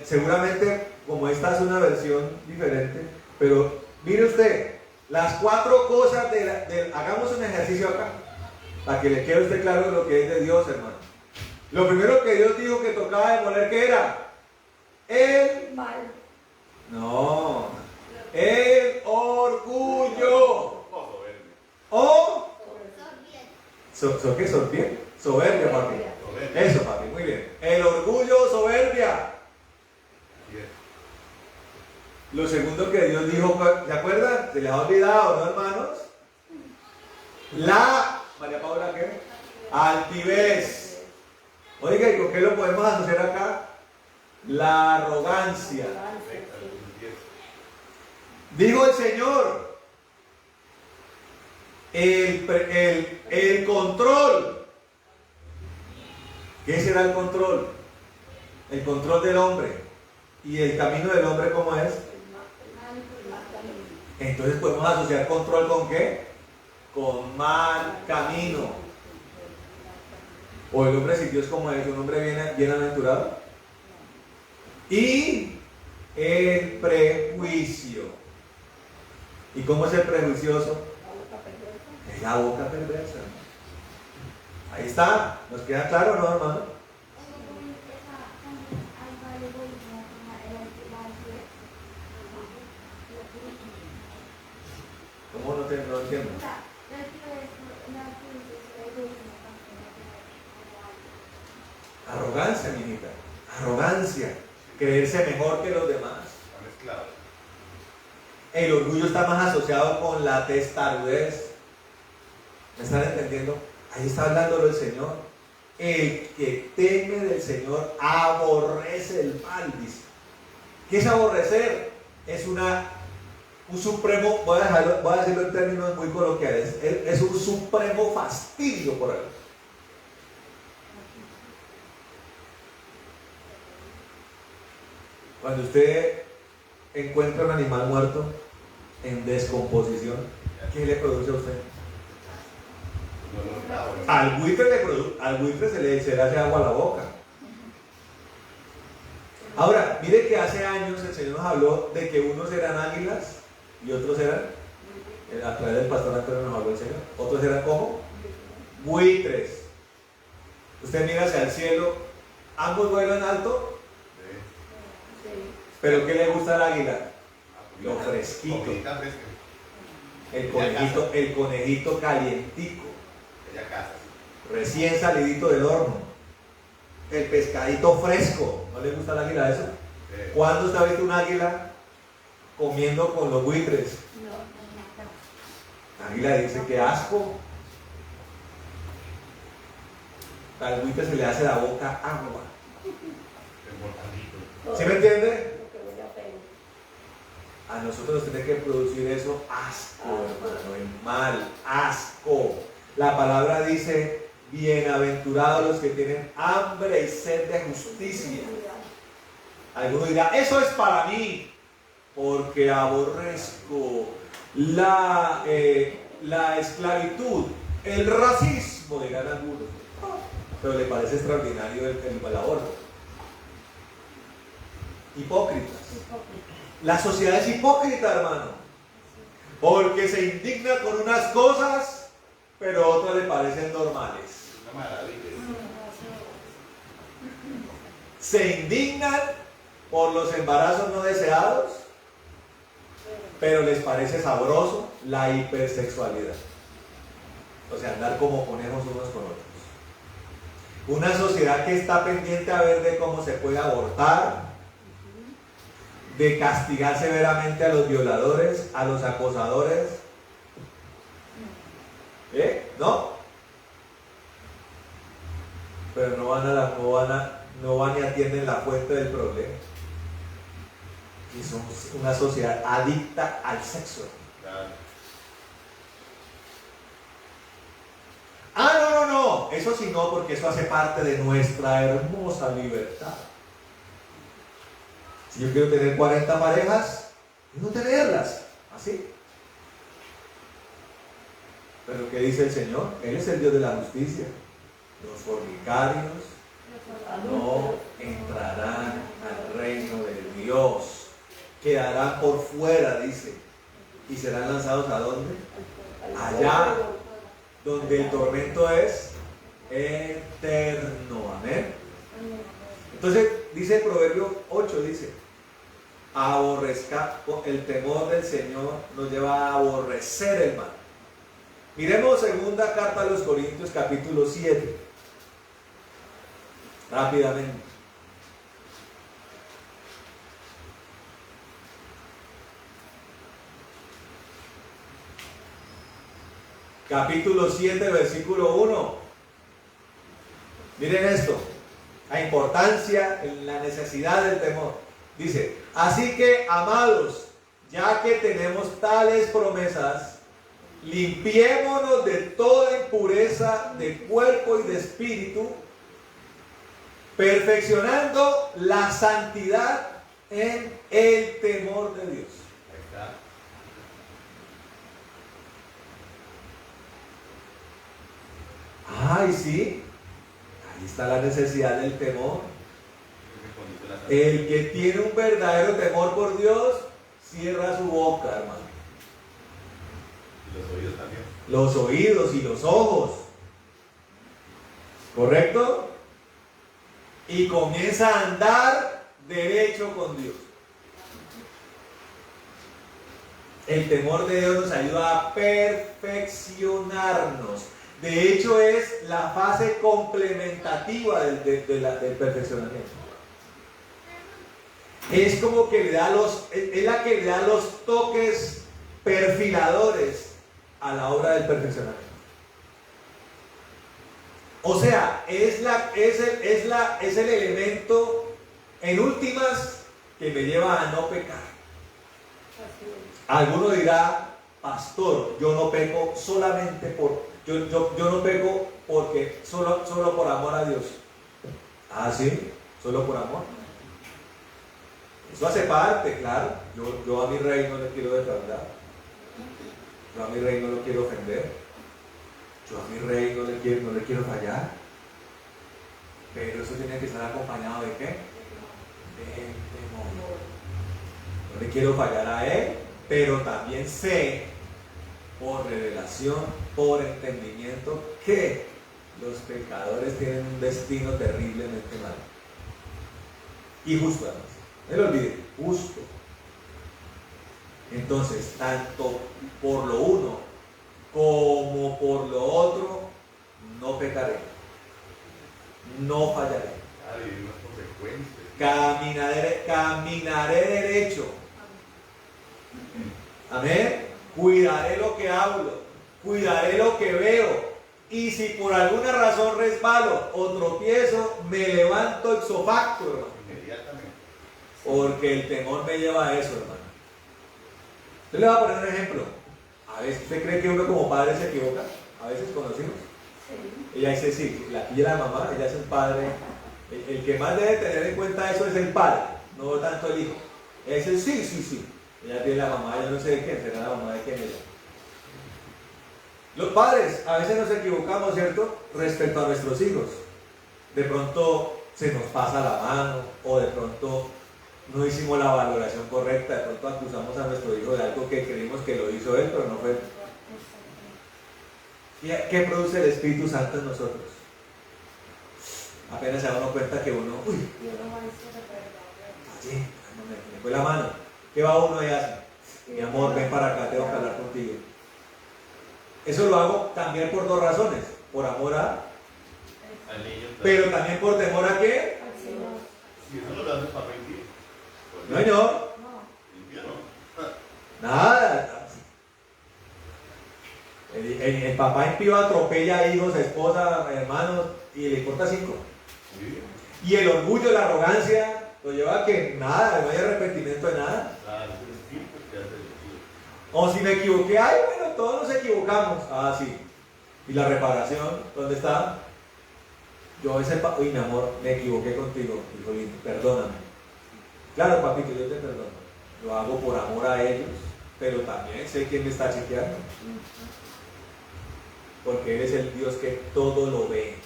seguramente, como esta es una versión diferente, pero mire usted, las 4 cosas hagamos un ejercicio acá, para que le quede a usted claro lo que es de Dios, hermano. Lo primero que Dios dijo que tocaba demoler, ¿qué era? El mal. No. El orgullo. O ¿qué? Soberbia. Soberbia, papi. Eso, papi, muy bien. El orgullo, soberbia. Lo segundo que Dios dijo, ¿se acuerdan? ¿Se les ha olvidado, no, hermanos? María Paula, ¿qué? Altivez. Oiga, ¿y con qué lo podemos asociar acá? La arrogancia. Dijo el Señor, el control. ¿Qué será el control? El control del hombre. ¿Y el camino del hombre cómo es? Entonces podemos asociar control ¿con qué? Con mal camino. O el hombre sin Dios como es, un hombre bienaventurado. Y el prejuicio. ¿Y cómo es el prejuicioso? La boca perversa. Es la boca perversa. Ahí está. ¿Nos queda claro, no, hermano? ¿Cómo no entiendo? Arrogancia, mijita. Arrogancia. Creerse mejor que los demás. El orgullo está más asociado con la testarudez. ¿Me están entendiendo? Ahí está hablando del Señor. El que teme del Señor aborrece el mal, dice. ¿Qué es aborrecer? Es un supremo, voy a decirlo en términos muy coloquiales, es un supremo fastidio por algo. Cuando usted encuentra un animal muerto en descomposición, ¿qué le produce a usted? Al buitre se le hace agua a la boca. Ahora, mire que hace años el Señor nos habló de que unos eran águilas y otros eran, a través del pastor Antonio nos habló el Señor, otros eran como buitres. Usted mira hacia el cielo, ambos vuelan alto, pero ¿qué le gusta al águila? Lo fresquito, el conejito calientico, recién salidito del horno, el pescadito fresco. ¿No le gusta al águila eso? ¿Cuándo usted ha visto un águila comiendo con los buitres? La águila dice que asco. Al buitre se le hace la boca agua. ¿Sí me entiende? A nosotros nos tiene que producir eso asco, hermano, el mal, asco. La palabra dice: bienaventurados los que tienen hambre y sed de justicia. Alguno dirá: eso es para mí, porque aborrezco la esclavitud, el racismo, dirán algunos. Pero le parece extraordinario el aborto. Hipócritas. La sociedad es hipócrita, hermano, porque se indigna con unas cosas, pero otras le parecen normales. Una maravilla. Se indignan por los embarazos no deseados, pero les parece sabroso la hipersexualidad. O sea, andar como conejos unos con otros. Una sociedad que está pendiente a ver de cómo se puede abortar, de castigar severamente a los violadores, a los acosadores. ¿No? Pero no van y atienden la fuente del problema. Y somos una sociedad adicta al sexo. No. Eso sí no, porque eso hace parte de nuestra hermosa libertad. Si yo quiero tener 40 parejas, no tenerlas, así. Pero ¿qué dice el Señor? Él es el Dios de la justicia. Los fornicarios no entrarán al reino de Dios. Quedarán por fuera, dice. ¿Y serán lanzados a dónde? Allá, donde el tormento es eterno. Amén. Entonces, dice el Proverbio 8, dice: el temor del Señor nos lleva a aborrecer el mal. Miremos segunda carta a los Corintios, capítulo 7. Rápidamente. Capítulo 7, versículo 1. Miren esto. La importancia, la necesidad del temor. Dice: así que, amados, ya que tenemos tales promesas, limpiémonos de toda impureza de cuerpo y de espíritu, perfeccionando la santidad en el temor de Dios. Ahí está. Ay, sí. Ahí está la necesidad del temor. El que tiene un verdadero temor por Dios cierra su boca, hermano. los oídos y los ojos. ¿Correcto? Y comienza a andar derecho con Dios. El temor de Dios nos ayuda a perfeccionarnos. De hecho, es la fase complementativa del perfeccionamiento. Es como que es la que le da los toques perfiladores a la obra del perfeccionamiento. O sea, es el elemento en últimas que me lleva a no pecar. Alguno dirá, pastor, yo no peco solamente yo no peco porque solo por amor a Dios. Ah, sí, solo por amor. Eso hace parte, claro. Yo a mi rey no le quiero defraudar. Yo a mi rey no lo quiero ofender. Yo a mi rey no le quiero fallar. Pero eso tiene que estar acompañado de ¿qué? De temor. No le quiero fallar a él, pero también sé, por revelación, por entendimiento, que los pecadores tienen un destino terriblemente malo. Y justo además. No lo olvide, justo. Entonces, tanto por lo uno como por lo otro, no pecaré. No fallaré. Caminaré derecho. Amén. Cuidaré lo que hablo, cuidaré lo que veo. Y si por alguna razón resbalo o tropiezo, me levanto ipso facto, hermano. Inmediatamente. Porque el temor me lleva a eso, hermano. Yo le voy a poner un ejemplo. A veces, ¿usted cree que uno como padre se equivoca? A veces con los hijos. Sí. Ella dice, sí, la tía la mamá, ella es el padre. El que más debe tener en cuenta eso es el padre, no tanto el hijo. Ella dice, sí. Ella tiene la mamá, yo no sé de quién, será la mamá de quién ella. Los padres a veces nos equivocamos, ¿cierto? Respecto a nuestros hijos. De pronto se nos pasa la mano, o de pronto no hicimos la valoración correcta, de pronto acusamos a nuestro hijo de algo que creímos que lo hizo él, pero no fue. ¿Qué produce el Espíritu Santo en nosotros? Apenas se da uno cuenta que uno, allí, me fue la mano. ¿Qué va uno y hace? Mi amor, ven para acá, tengo que hablar contigo. Eso lo hago también por dos razones. Por amor a... Pero también por temor a ¿qué? Si eso no lo haces para mentir. No, señor. Nada. El papá impío atropella a hijos, esposa, hermanos y le corta 5. Y el orgullo, la arrogancia lo lleva a que nada, no hay arrepentimiento de nada. O si me equivoqué, ay, bueno, todos nos equivocamos. Ah, sí. ¿Y la reparación? ¿Dónde está? Yo a veces, uy, mi amor, me equivoqué contigo, hijo lindo, perdóname. Claro, papito, yo te perdono. Lo hago por amor a ellos, pero también sé quién me está chequeando. Porque Él es el Dios que todo lo ve.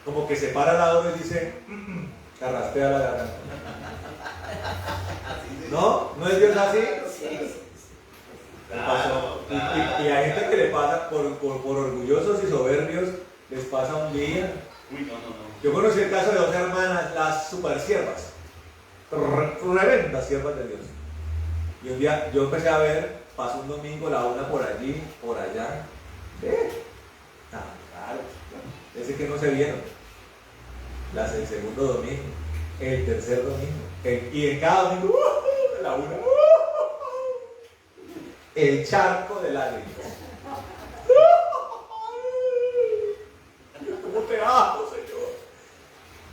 Como que se para al lado y dice, carraspea la garganta. ¿No? ¿No es Dios así? Sí. Y hay gente que le pasa, por orgullosos y soberbios, les pasa un día. Yo conocí el caso de 2 hermanas, las super siervas, tremendas siervas de Dios. Y un día yo empecé a ver, pasó un domingo, la una por allí, por allá. Claro, ese que no se vieron. El segundo domingo, el tercer domingo, y en cada domingo, la una, el charco de lágrimas. ¿Cómo te amo,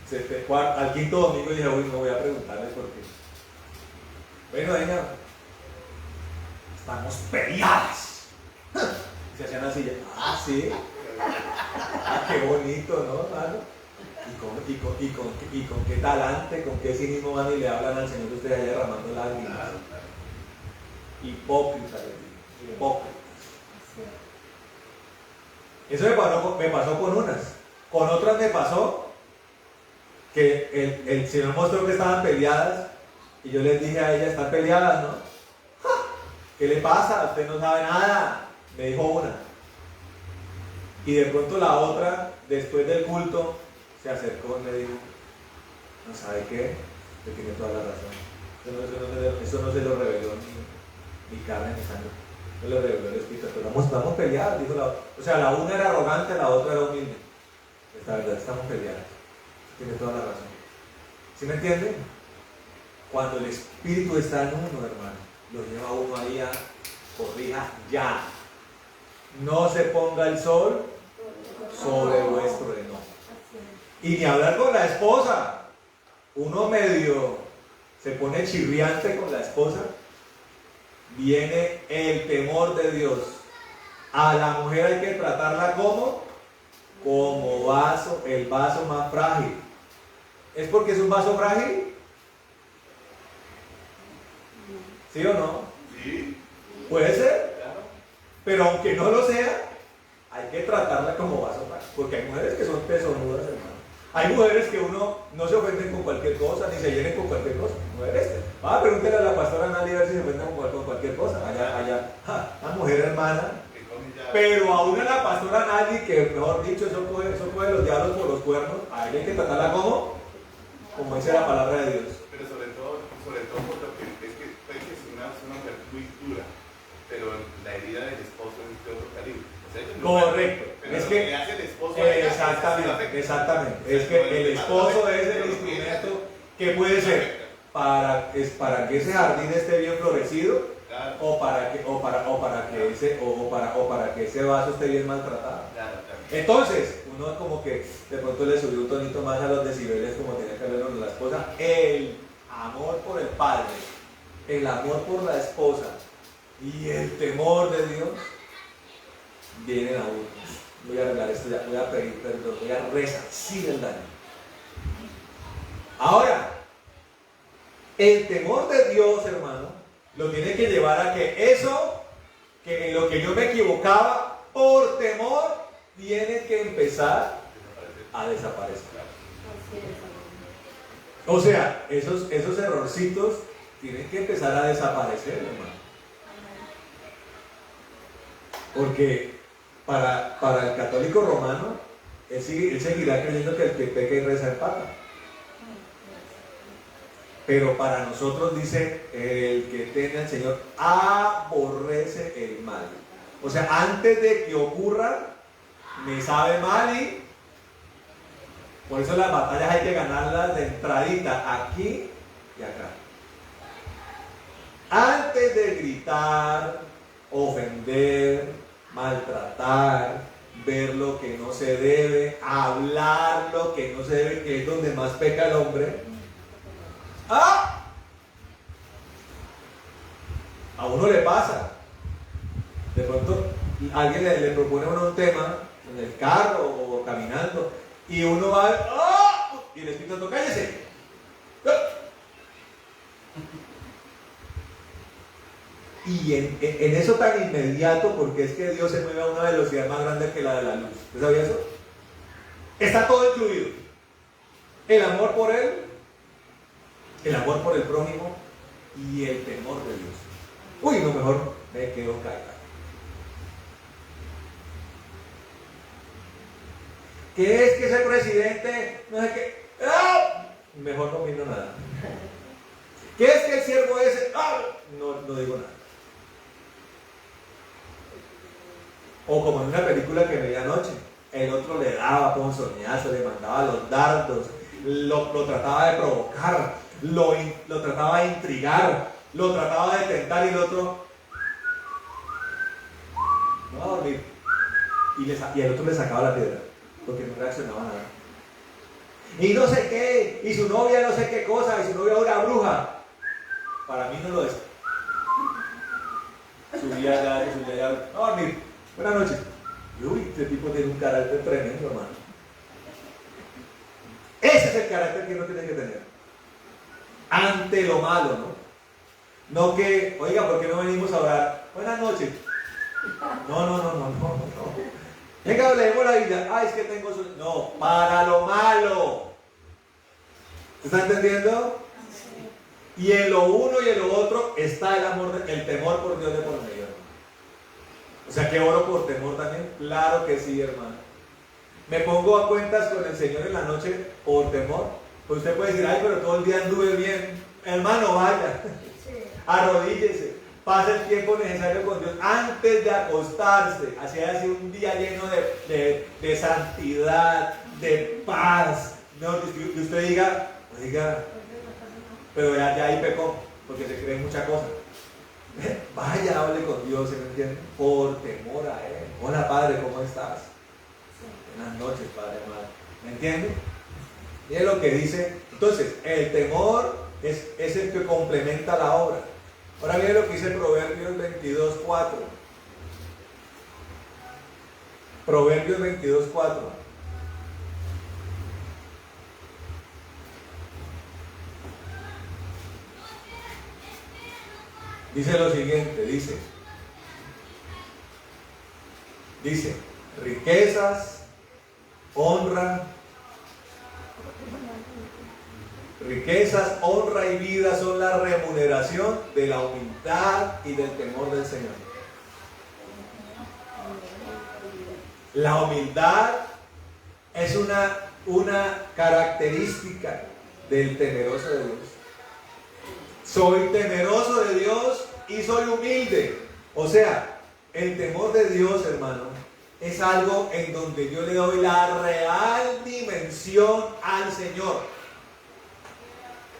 Señor? Al quinto domingo dije, uy, no voy a preguntarle por qué. Bueno, venga, estamos peleadas. Se hacían así, ah, sí. Ah, qué bonito, ¿no, hermano? Y con qué talante, con qué cinismo van y le hablan al Señor, ustedes allá derramando lágrimas. Hipócritas, hipócritas. Eso me pasó con unas. Con otras me pasó que el Señor mostró que estaban peleadas y yo les dije a ellas, están peleadas, ¿no? ¡Ja! ¿qué le pasa? Usted no sabe nada, me dijo una. Y de pronto la otra, después del culto, se acercó y me dijo, ¿no sabe qué? Usted tiene toda la razón. Eso no se lo reveló ni carne ni sangre. No lo reveló el Espíritu. Pero estamos peleados, dijo la otra. O sea, la una era arrogante, la otra era humilde. La verdad, estamos peleados. Tiene toda la razón. ¿Sí me entienden? Cuando el Espíritu está en uno, hermano, lo lleva uno ahí a corrija ya. No se ponga el sol sobre vuestro enojo. Y ni hablar con la esposa. Uno medio se pone chirriante con la esposa. Viene el temor de Dios. A la mujer hay que tratarla como vaso, el vaso más frágil. ¿Es porque es un vaso frágil? ¿Sí o no? Sí. Puede ser. Claro. Pero aunque no lo sea, hay que tratarla como vaso frágil. Porque hay mujeres que son pezonudas, hermano. Hay mujeres que uno no se ofenden con cualquier cosa, ni se llenen con cualquier cosa. Mujeres. Pregúntele a la pastora Nali a ver si se ofenden con cualquier cosa. Allá, la mujer hermana. Pero aún a la pastora Nali, que mejor dicho, eso coge los diablos por los cuernos, a ella hay que tratarla como dice la palabra de Dios. Pero sobre todo por lo que es que puede que sea una mujer muy dura, pero la herida del esposo es de otro calibre. O sea, Correcto. Pero es lo que hace el esposo a ella, exactamente. Es que el esposo es el instrumento que puede ser para que ese jardín esté bien florecido, claro, o para que ese vaso esté bien maltratado. claro. Entonces, uno como que de pronto le subió un tonito más a los decibeles, como tenía que hablar con la esposa. El amor por el padre, el amor por la esposa y el temor de Dios vienen a uno. Voy a arreglar esto ya, voy a pedir perdón, voy a resarcir el daño. Ahora, el temor de Dios, hermano, lo tiene que llevar a que eso, que en lo que yo me equivocaba, por temor, tiene que empezar a desaparecer. O sea, esos errorcitos tienen que empezar a desaparecer, hermano. Porque para el católico romano, él seguirá creyendo que el que peca y reza empata. Pero para nosotros dice, el que teme al Señor aborrece el mal. O sea, antes de que ocurra, me sabe mal y por eso las batallas hay que ganarlas de entradita, aquí y acá. Antes de gritar, ofender, maltratar, ver lo que no se debe, hablar lo que no se debe, que es donde más peca el hombre. A uno le pasa. De pronto alguien le propone a uno un tema en el carro o caminando y uno va y el Espíritu Santo, cállese. Y en eso tan inmediato, porque es que Dios se mueve a una velocidad más grande que la de la luz. ¿Usted sabía eso? Está todo incluido. El amor por Él, el amor por el prójimo y el temor de Dios. Uy, no, mejor me quedo callado. ¿Qué es que ese presidente no sé qué? Mejor no opino nada. ¿Qué es que el siervo ese? No digo nada. O como en una película que veía anoche, el otro le daba ponzoñazo, le mandaba los dardos, lo trataba de provocar, lo trataba de intrigar, lo trataba de tentar y el otro no va a dormir. Y el otro le sacaba la piedra, porque no reaccionaba a nada. Y no sé qué, y su novia no sé qué cosa, y su novia una bruja. Para mí no lo es. Subía allá, no va a dormir. Buenas noches. Uy, este tipo tiene un carácter tremendo, hermano. Ese es el carácter que uno tiene que tener. Ante lo malo, ¿no? No que, oiga, ¿por qué no venimos a orar? Buenas noches. No. Venga, leemos la Biblia. Es que tengo su... No, para lo malo. ¿Se está entendiendo? Y en lo uno y en lo otro está el amor, el temor por Dios de por medio, hermano. O sea que oro por temor también. Claro que sí, hermano. Me pongo a cuentas con el Señor en la noche por temor. Pues usted puede decir, ay, pero todo el día anduve bien. Hermano, vaya, arrodíllese, pase el tiempo necesario con Dios antes de acostarse. Así haya sido un día lleno de santidad, de paz. No, que usted diga, oiga, pero ya ahí pecó, porque se cree mucha cosa. Vaya, hable con Dios, ¿se me entiende? Por temor a Él. Hola, Padre, ¿cómo estás? Buenas noches, Padre, Madre. ¿Me entiende? Miren lo que dice. Entonces, el temor es el que complementa la obra. Ahora miren lo que dice Proverbios 22:4. Proverbios 22:4. Dice lo siguiente, dice, riquezas, honra y vida son la remuneración de la humildad y del temor del Señor. La humildad es una característica del temeroso de Dios. Soy temeroso de Dios y soy humilde. O sea, el temor de Dios, hermano, es algo en donde yo le doy la real dimensión al Señor,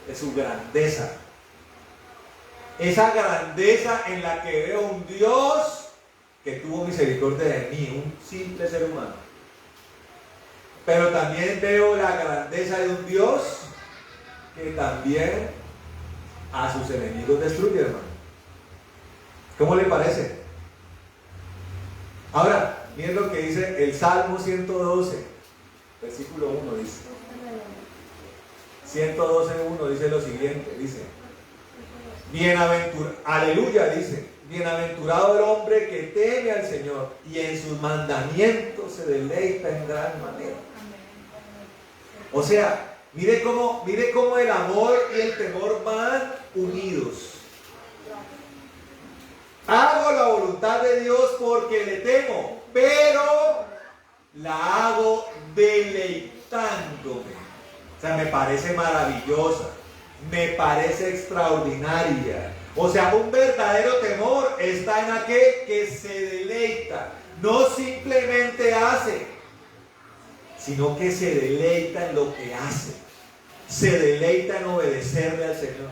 de su grandeza. Esa grandeza en la que veo un Dios que tuvo misericordia de mí, un simple ser humano. Pero también veo la grandeza de un Dios que también a sus enemigos destruye, hermano. ¿Cómo le parece? Ahora, miren lo que dice el Salmo 112, versículo 1, dice. 112:1 dice lo siguiente, dice, aleluya, dice, bienaventurado el hombre que teme al Señor y en sus mandamientos se deleita en gran manera. O sea, mire cómo el amor y el temor van unidos. Hago la voluntad de Dios porque le temo, pero la hago deleitándome. O sea, me parece maravillosa, me parece extraordinaria. O sea, un verdadero temor está en aquel que se deleita, no simplemente hace, sino que se deleita en lo que hace, se deleita en obedecerle al Señor,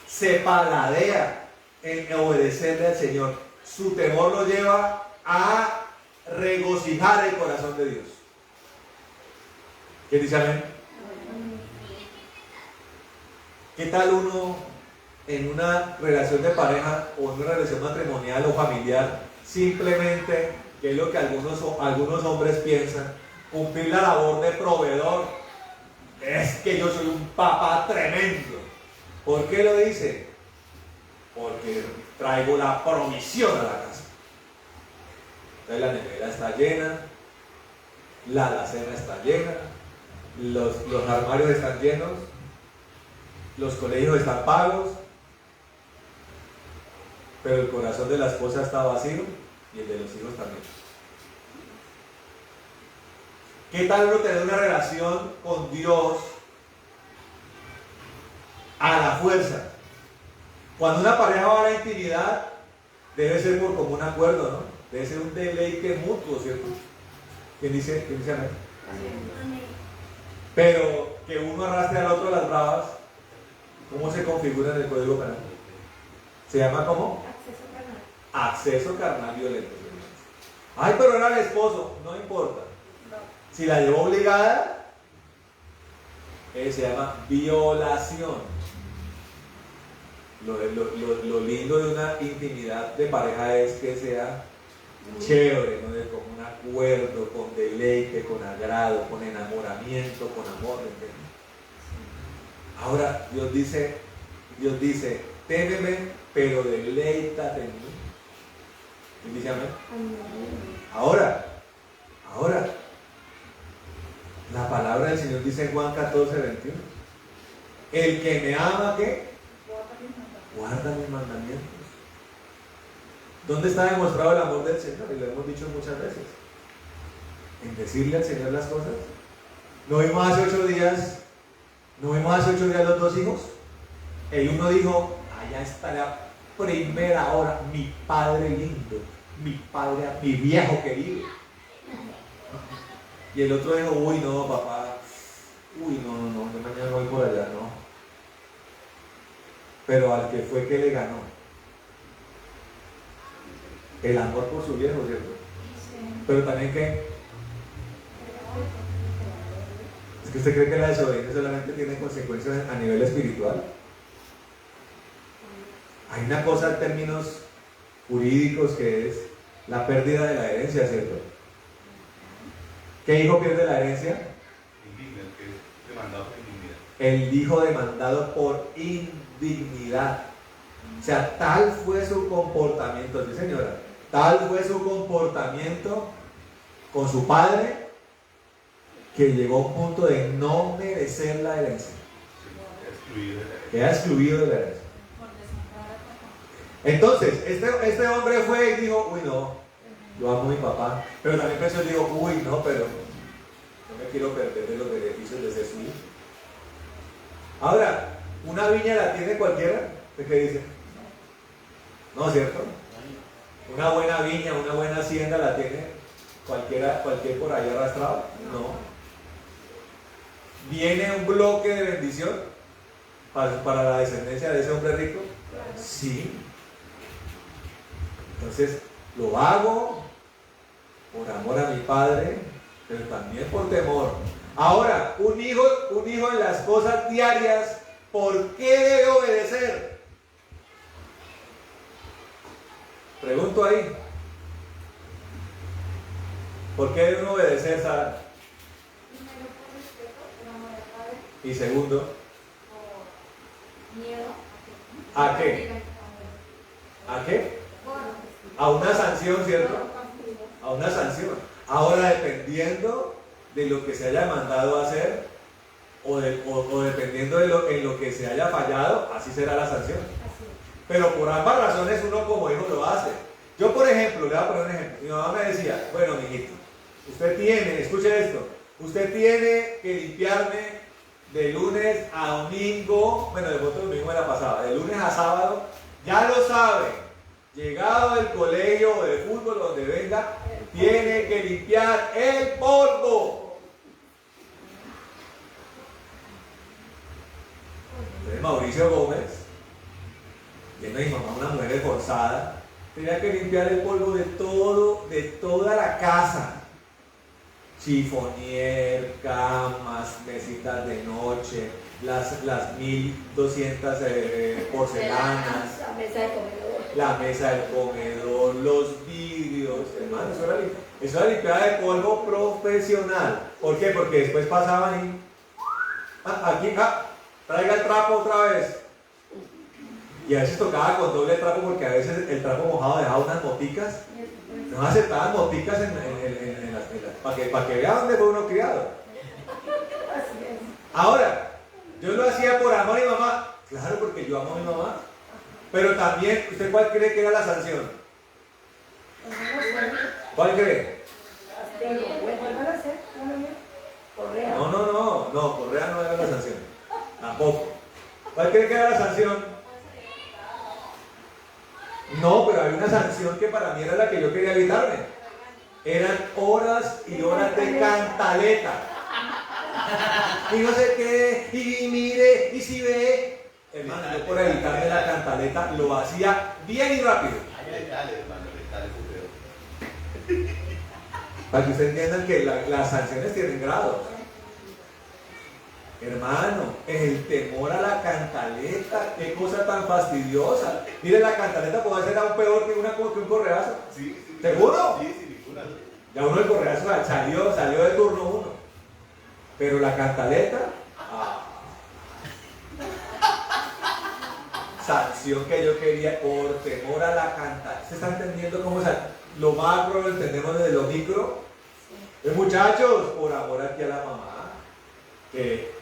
se paladea en obedecerle al Señor. Su temor lo lleva a regocijar el corazón de Dios. ¿Qué dice amén? ¿Qué tal uno en una relación de pareja o en una relación matrimonial o familiar, simplemente, que es lo que algunos hombres piensan, cumplir la labor de proveedor? Es que yo soy un papá tremendo. ¿Por qué lo dice? Porque traigo la provisión a la casa. Entonces la nevera está llena, la alacena está llena, los armarios están llenos, los colegios están pagos, pero el corazón de la esposa está vacío y el de los hijos también. ¿Qué tal uno tener una relación con Dios a la fuerza? Cuando una pareja va a la intimidad, debe ser por común acuerdo, ¿no? Debe ser un deleite mutuo, ¿cierto? ¿Quién dice amén? Pero que uno arrastre al otro a las bravas, ¿cómo se configura en el Código Penal? ¿Se llama cómo? Acceso carnal violento. Ay, pero era el esposo. No importa. Si la llevó obligada, se llama violación. Lo lindo de una intimidad de pareja es que sea chévere, ¿no? Con un acuerdo, con deleite, con agrado, con enamoramiento, con amor, ¿entiendes? Ahora Dios dice, témeme, pero deleítate en mí. ¿Y dice amén? Ahora, la palabra del Señor dice en Juan 14:21, el que me ama, ¿qué? guarda mis mandamientos. ¿Dónde está demostrado el amor del Señor? Y lo hemos dicho muchas veces. En decirle al Señor las cosas. ¿No vimos hace 8 días los 2 hijos? El uno dijo, allá está la primera hora, mi padre lindo, mi viejo querido. Y el otro dijo, uy no papá, uy no, yo mañana voy por allá, no. Pero al que fue que le ganó, el amor por su viejo, ¿cierto? Pero también que, es que usted cree que la desobediencia solamente tiene consecuencias a nivel espiritual. Hay una cosa en términos jurídicos que es la pérdida de la herencia, ¿cierto? ¿Qué hijo pierde la herencia? Indignidad, que es demandado por indignidad. El hijo demandado por indignidad. O sea, tal fue su comportamiento, sí señora, tal fue su comportamiento con su padre que llegó a un punto de no merecer la herencia. Queda excluido de la herencia. Entonces, este hombre fue y dijo, uy no, yo amo a mi papá, pero también pensó y dijo, uy no, pero no me quiero perder de los beneficios de ser su hijo. Ahora, ¿una viña la tiene cualquiera? ¿De qué dice? No, ¿cierto? Una buena viña, una buena hacienda la tiene cualquier por ahí arrastrado. No. ¿Viene un bloque de bendición para la descendencia de ese hombre rico? Sí. Entonces, lo hago por amor a mi padre, pero también por temor. Ahora, un hijo en las cosas diarias, ¿por qué debe obedecer? Pregunto ahí. ¿Por qué debe uno obedecer, Sara? Primero por respeto, por amor al Padre, Y segundo, por miedo ¿a qué? ¿A qué? A una sanción, ¿cierto? A una sanción. Ahora, dependiendo de lo que se haya mandado a hacer o dependiendo en lo que se haya fallado, así será la sanción. Pero por ambas razones uno como hijo lo hace. Yo, por ejemplo, le voy a poner un ejemplo. Mi mamá me decía, bueno, mijito, usted tiene, escuche esto, usted tiene que limpiarme de lunes a domingo, bueno, de otro domingo de la pasada, de lunes a sábado, ya lo sabe. Llegado del colegio o del fútbol, donde venga, tiene que limpiar el polvo. Entonces Mauricio Gómez, yendo a mi mamá, una mujer esforzada, tenía que limpiar el polvo de toda la casa. Chifonier, camas, mesitas de noche, las 1200 porcelanas, la mesa del comedor, los vidrios, hermano, eso era limpiada de polvo profesional. ¿Por qué? Porque después pasaban y aquí, traiga el trapo otra vez. Y a veces tocaba con doble trapo porque a veces el trapo mojado dejaba unas moticas. No aceptaban moticas para que vean dónde fue uno criado. Ahora, yo lo hacía por amor a mi mamá. Claro, porque yo amo a mi mamá. Pero también, ¿usted cuál cree que era la sanción? ¿Cuál cree? No, Correa no era la sanción. Tampoco. ¿Cuál cree que era la sanción? No, pero había una sanción que para mí era la que yo quería evitarme. Eran horas y horas de cantaleta. Y no sé qué, y mire, y si ve. Hermano, yo por evitarme la cantaleta lo hacía bien y rápido. Para que ustedes entiendan que las sanciones tienen grados. Hermano, el temor a la cantaleta, qué cosa tan fastidiosa. Mire, la cantaleta puede ser aún peor que un correazo. Sí, ¿Seguro? Sí, ninguna. Ya uno el correazo salió de turno uno. Pero la cantaleta, sanción que yo quería por temor a la cantaleta. ¿Se está entendiendo cómo es? Lo macro lo entendemos desde lo micro. Muchachos, por amor aquí a la mamá, que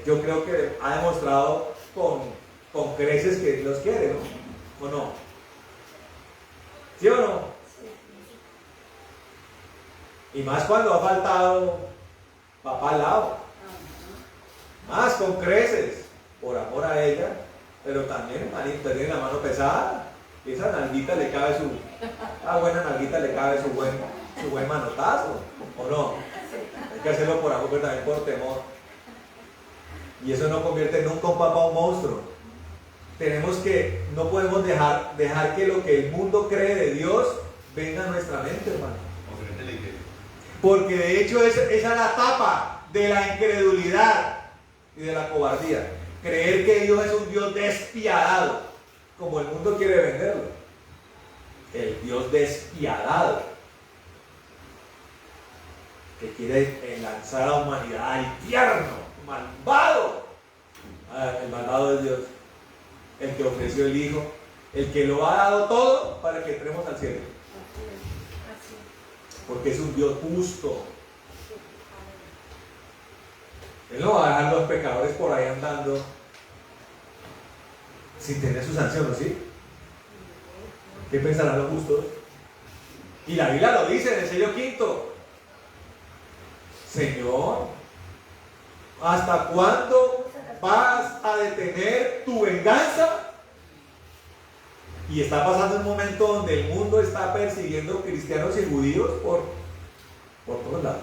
yo creo que ha demostrado con creces que Dios quiere, ¿no? ¿O no? ¿Sí o no? Y más cuando ha faltado papá al lado. Más con creces, por amor a ella, pero también, hermanito, tiene la mano pesada. Y esa nalguita le cabe buena nalguita le cabe su buen manotazo, ¿o no? Hay que hacerlo por amor, pero también por temor. Y eso no convierte nunca a un papá un monstruo. No podemos dejar que lo que el mundo cree de Dios venga a nuestra mente, hermano. Porque de hecho esa es la tapa de la incredulidad y de la cobardía. Creer que Dios es un Dios despiadado, como el mundo quiere venderlo. El Dios despiadado, que quiere lanzar a la humanidad al infierno, malvado. El malvado es Dios, el que ofreció el Hijo, el que lo ha dado todo para que entremos al cielo. Porque es un Dios justo. Él no va a dejar a los pecadores por ahí andando sin tener su sanción, ¿no? ¿Sí? ¿Qué pensarán los justos? Y la Biblia lo dice en el sello quinto. Señor, ¿hasta cuándo vas a detener tu venganza? Y está pasando un momento donde el mundo está persiguiendo cristianos y judíos por todos lados.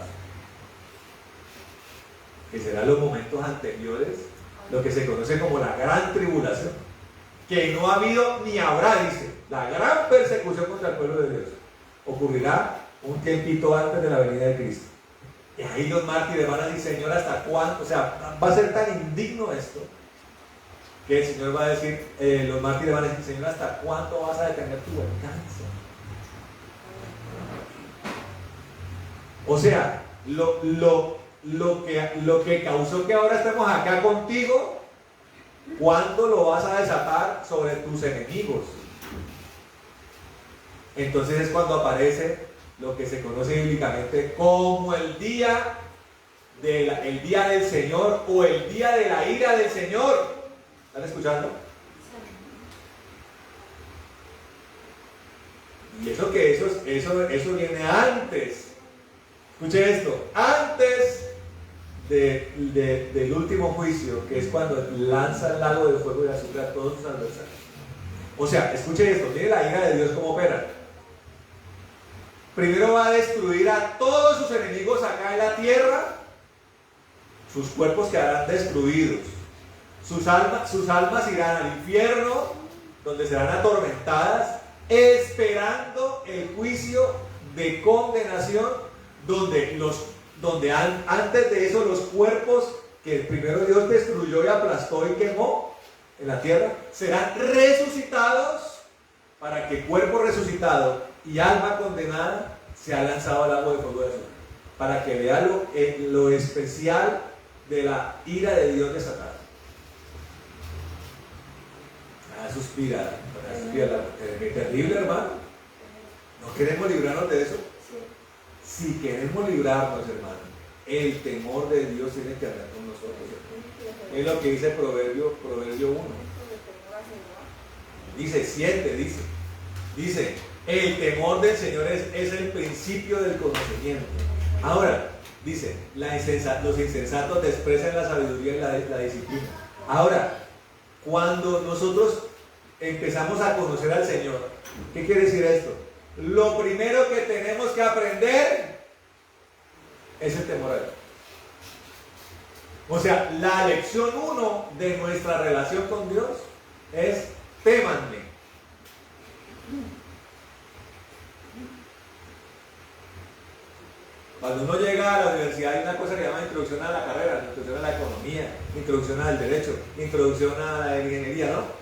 Que serán los momentos anteriores, lo que se conoce como la gran tribulación. Que no ha habido ni habrá, dice, la gran persecución contra el pueblo de Dios. Ocurrirá un tiempito antes de la venida de Cristo. Y ahí los mártires van a decir, Señor, ¿hasta cuándo? O sea, va a ser tan indigno esto, que el Señor va a decir, los mártires van a decir, Señor, ¿hasta cuándo vas a detener tu venganza? O sea, lo que causó que ahora estemos acá contigo, ¿cuándo lo vas a desatar sobre tus enemigos? Entonces es cuando aparece lo que se conoce bíblicamente como el día del Señor, o el día de la ira del Señor. ¿Están escuchando? Y eso viene antes. Escuche esto, antes del último juicio, que es cuando lanza el lago de fuego y azufre a todos sus adversarios. O sea, escuche esto, mire la ira de Dios cómo opera. Primero va a destruir a todos sus enemigos acá en la tierra. Sus cuerpos quedarán destruidos. Sus almas irán al infierno, donde serán atormentadas, esperando el juicio de condenación, donde antes de eso los cuerpos que primero Dios destruyó y aplastó y quemó en la tierra, serán resucitados, para que cuerpo resucitado y alma condenada sea lanzado al lago de fuego de azufre, para que vea lo especial de la ira de Dios desatada. Suspira, es terrible, hermano. ¿No queremos librarnos de eso? Si queremos librarnos, hermano, el temor de Dios tiene que andar con nosotros, ¿cierto? Es lo que dice Proverbio 1. Dice 7, dice, el temor del Señor es el principio del conocimiento. Ahora, dice, los insensatos desprecian la sabiduría y la disciplina. Ahora, cuando nosotros empezamos a conocer al Señor, ¿qué quiere decir esto? Lo primero que tenemos que aprender es el temor a Dios. O sea, la lección 1 de nuestra relación con Dios es: témanme. Cuando uno llega a la universidad hay una cosa que se llama introducción a la carrera, introducción a la economía, introducción al derecho, introducción a la ingeniería, ¿no?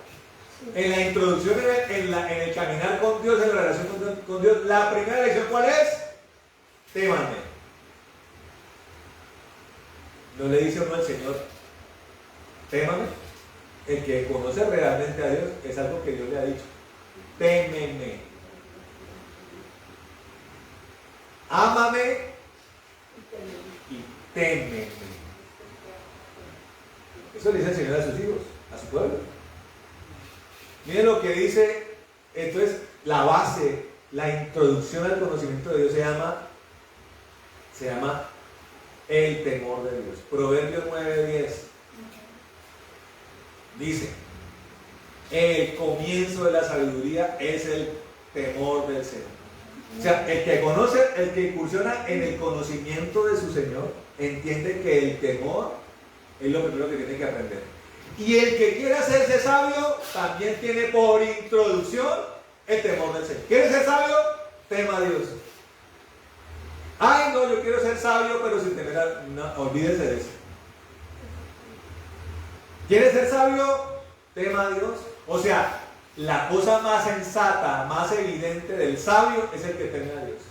En la introducción, en el caminar con Dios, en la relación con Dios, la primera lección, ¿cuál es? Témanme. No le dice uno al Señor, témame. El que conoce realmente a Dios es algo que Dios le ha dicho. Témeme. Ámame y témeme. Eso le dice el Señor a sus hijos, a su pueblo. que dice, entonces la base, la introducción al conocimiento de Dios se llama el temor de Dios. Proverbios 9:10 dice, el comienzo de la sabiduría es el temor del Señor. O sea, el que conoce, el que incursiona en el conocimiento de su Señor, entiende que el temor es lo primero que tiene que aprender. Y el que quiere hacerse sabio, también tiene por introducción el temor del Señor. ¿Quiere ser sabio? Tema a Dios. Ay, no, yo quiero ser sabio, pero sin temer a... No, olvídese de eso. ¿Quiere ser sabio? Tema a Dios. O sea, la cosa más sensata, más evidente del sabio es el que teme a Dios.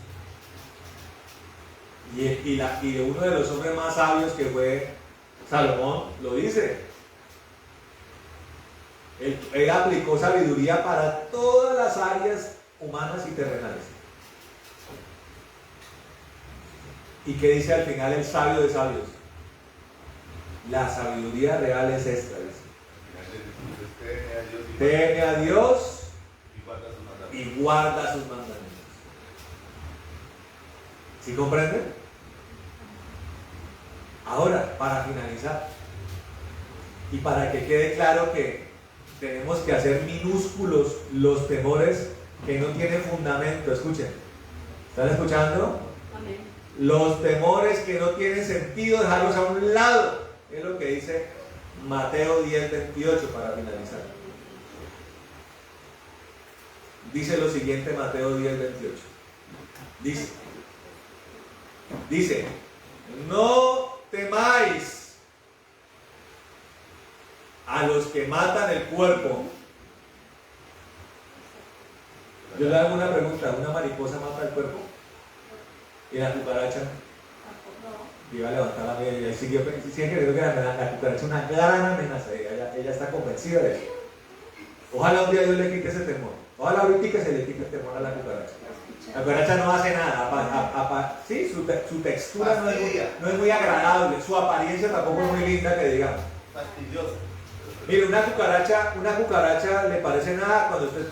Y uno de los hombres más sabios que fue Salomón lo dice. Él aplicó sabiduría para todas las áreas humanas y terrenales. ¿Y qué dice al final el sabio de sabios? La sabiduría real es esta, dice. Teme a Dios y guarda sus mandamientos. ¿Sí comprende? Ahora, para finalizar, y para que quede claro que tenemos que hacer minúsculos los temores que no tienen fundamento. Escuchen, ¿están escuchando? Amén. Los temores que no tienen sentido, dejarlos a un lado. Es lo que dice Mateo 10:28 para finalizar. Dice lo siguiente Mateo 10:28. Dice, no temáis a los que matan el cuerpo. Yo le hago una pregunta, ¿una mariposa mata el cuerpo? ¿Y la cucaracha? Iba a levantar la mía y él siguió creyendo que la cucaracha es una gran amenaza. Ella está convencida de eso. Ojalá un día Dios le quite ese temor. Ojalá ahorita se le quite el temor a la cucaracha. La cucaracha no hace nada. Sí, su textura no es muy agradable. Su apariencia tampoco es muy linda, que digamos. Fastidiosa. Mire, una cucaracha le parece nada cuando usted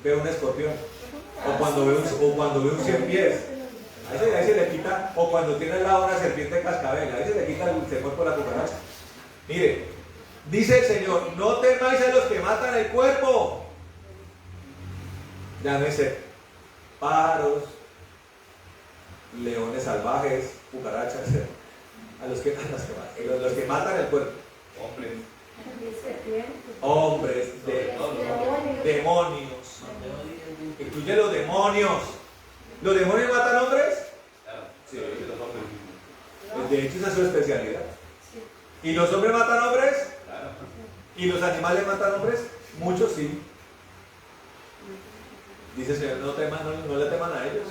ve un escorpión. O cuando ve un 100 pies. Ahí se le quita, o cuando tiene al lado una serpiente cascabel, ahí se le quita el temor por la cucaracha. Mire, dice el Señor, no temáis a los que matan el cuerpo. Llámese pájaros, leones salvajes, cucarachas, a los que matan el cuerpo. Hombres, demonios. Incluye los demonios. ¿Los demonios matan hombres? Sí. De hecho, esa es su especialidad. ¿Y los hombres matan hombres? ¿Y los animales matan hombres? Muchos sí. Dice el Señor, no le teman a ellos.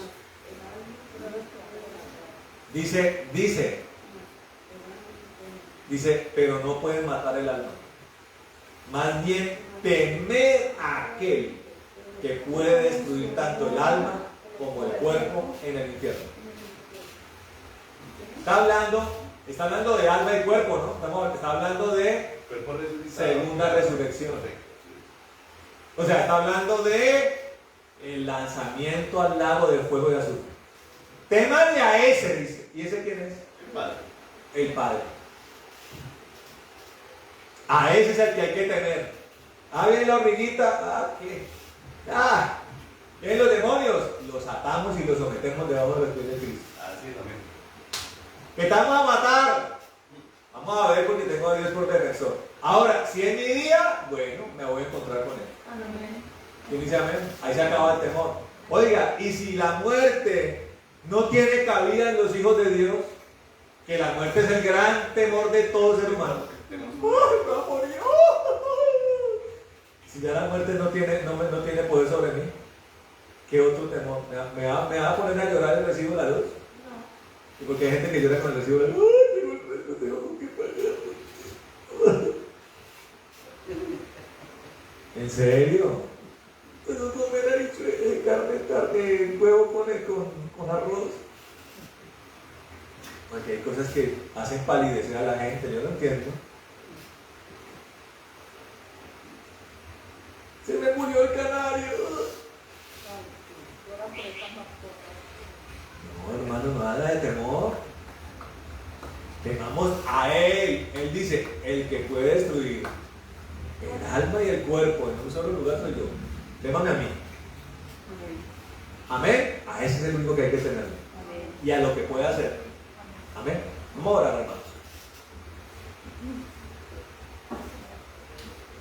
Dice, pero no pueden matar el alma. Más bien, temed a aquel que puede destruir tanto el alma como el cuerpo en el infierno. Está hablando de alma y cuerpo, ¿no? Está hablando de segunda resurrección. O sea, está hablando de el lanzamiento al lago de fuego y azufre. Témanle a ese, dice. ¿Y ese quién es? El Padre. El Padre. A ese es el que hay que temer. Viene la hormiguita. ¿Qué? Vienen los demonios. Los atamos y los sometemos debajo de los pies de Cristo. Así es, amén. ¿Que estamos a matar? Vamos a ver, porque tengo a Dios por defensor. Ahora, si es mi día, bueno, me voy a encontrar con él. Amén. ¿Quién dice amén? Ahí se acaba el temor. Oiga, y si la muerte no tiene cabida en los hijos de Dios, que la muerte es el gran temor de todo ser humano. ¡Ay, me voy a morir! Si ya la muerte no tiene poder sobre mí, ¿qué otro temor? ¿Me va a poner a llorar el recibo de la luz? No. Y porque hay gente que llora con el recibo de la luz. ¡Ay, tengo el resto, tengo que pagar! ¿En serio? Pero comer ahí carne, huevo con arroz. Porque hay cosas que hacen palidecer a la gente, yo lo entiendo. que puede destruir el alma y el cuerpo en un solo lugar soy yo. Témame a mí. Amén. A ese es el único que hay que tener. Y a lo que puede hacer. Amén. Vamos a orar, hermanos.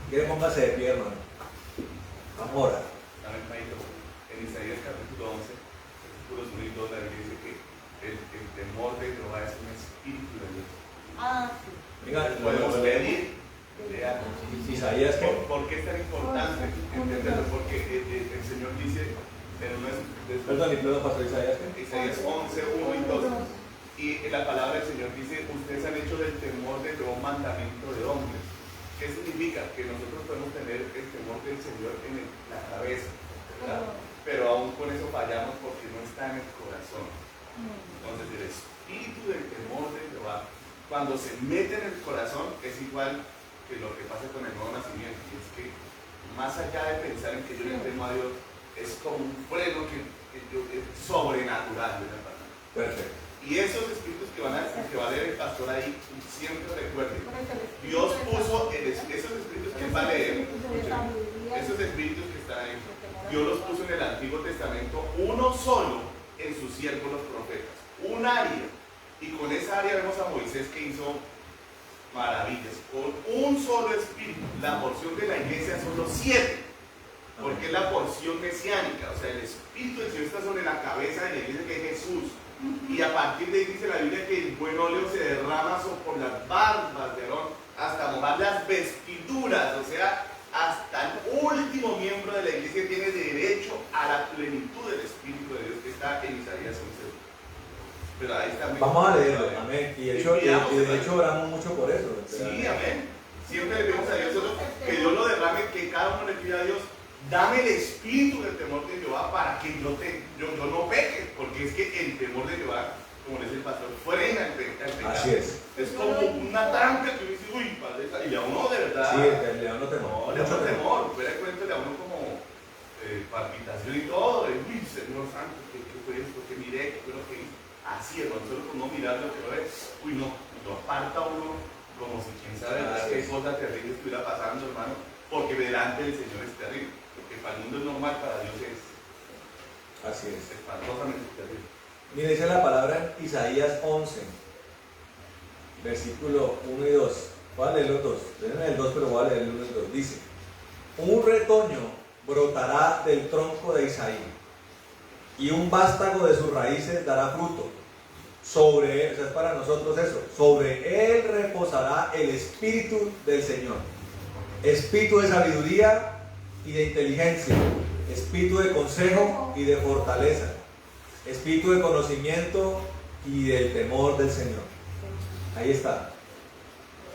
¿Quiere póngase de pie, hermano? Vamos a orar. Amén, Maito. En Isaías capítulo 11, versículos 1 y 2, la Biblia dice que el temor de Jehová es un espíritu de Dios. Venga, Podemos pedir. Isaías, ¿Por qué es tan importante entenderlo? Porque el Señor dice, pero no es. Perdón, y luego pasó Isaías. Isaías 11, 1 y 2. Y la palabra del Señor dice, ustedes han hecho del temor de Jehová un mandamiento de hombres. ¿Qué significa? Que nosotros podemos tener el temor del Señor en la cabeza, ¿verdad? Pero aún con eso fallamos porque no está en el corazón. Entonces el espíritu del temor de Jehová, cuando se mete en el corazón, es igual que lo que pasa con el nuevo nacimiento. Y es que más allá de pensar en que yo le temo a Dios, es como un freno que es sobrenatural, ¿verdad? Perfecto. Y esos espíritus que va a leer el pastor ahí, siempre recuerden, Dios puso esos espíritus que va a leer, esos espíritus que están ahí, Dios los puso en el Antiguo Testamento, uno solo en sus siervos los profetas, un área, y con esa área vemos a Moisés que hizo maravillas, con un solo espíritu. La porción de la iglesia son los 7, porque es la porción mesiánica, o sea, el espíritu del Señor está sobre la cabeza de la iglesia, que es Jesús. Y a partir de ahí dice la Biblia que el buen óleo se derrama por las barbas de Aarón hasta mojar las vestiduras, o sea, hasta el último miembro de la iglesia tiene derecho a la plenitud del Espíritu de Dios que está en Isaías 11. Pero ahí está. Vamos a leerlo, amén. Y de hecho oramos mucho por eso. Sí, amén. Siempre le pedimos a Dios que Dios lo derrame, que cada uno le pida a Dios, dame el espíritu del temor de Jehová para que yo no peque, porque es que el temor de Jehová, como dice el pastor, frena el pecado. Así es. Es como una tranca que dice, uy, padre, y a uno de verdad. Sí, le da uno temor. No, le da uno temor. Fuera de cuenta, le da uno como palpitación y todo. Y, uy, Señor Santo, ¿qué fue esto? ¿Qué miré? ¿Qué fue lo que hice? Así es, solo con no mirar lo que lo ve. Uy, no, lo aparta uno como si quién sabe qué cosa terrible estuviera pasando, hermano, porque delante del Señor es terrible. Para el mundo es normal, para Dios es. Así es. Espantosamente terrible. Mire, dice la palabra en Isaías 11, versículo 1 y 2. Voy a leer los dos. Déjenme el 2, pero voy a leer el 1 y 2. Dice: un retoño brotará del tronco de Isaí, y un vástago de sus raíces dará fruto. Sobre él, o sea, es para nosotros eso, sobre él reposará el Espíritu del Señor. Espíritu de sabiduría y de inteligencia, espíritu de consejo y de fortaleza, espíritu de conocimiento y del temor del Señor. Ahí está.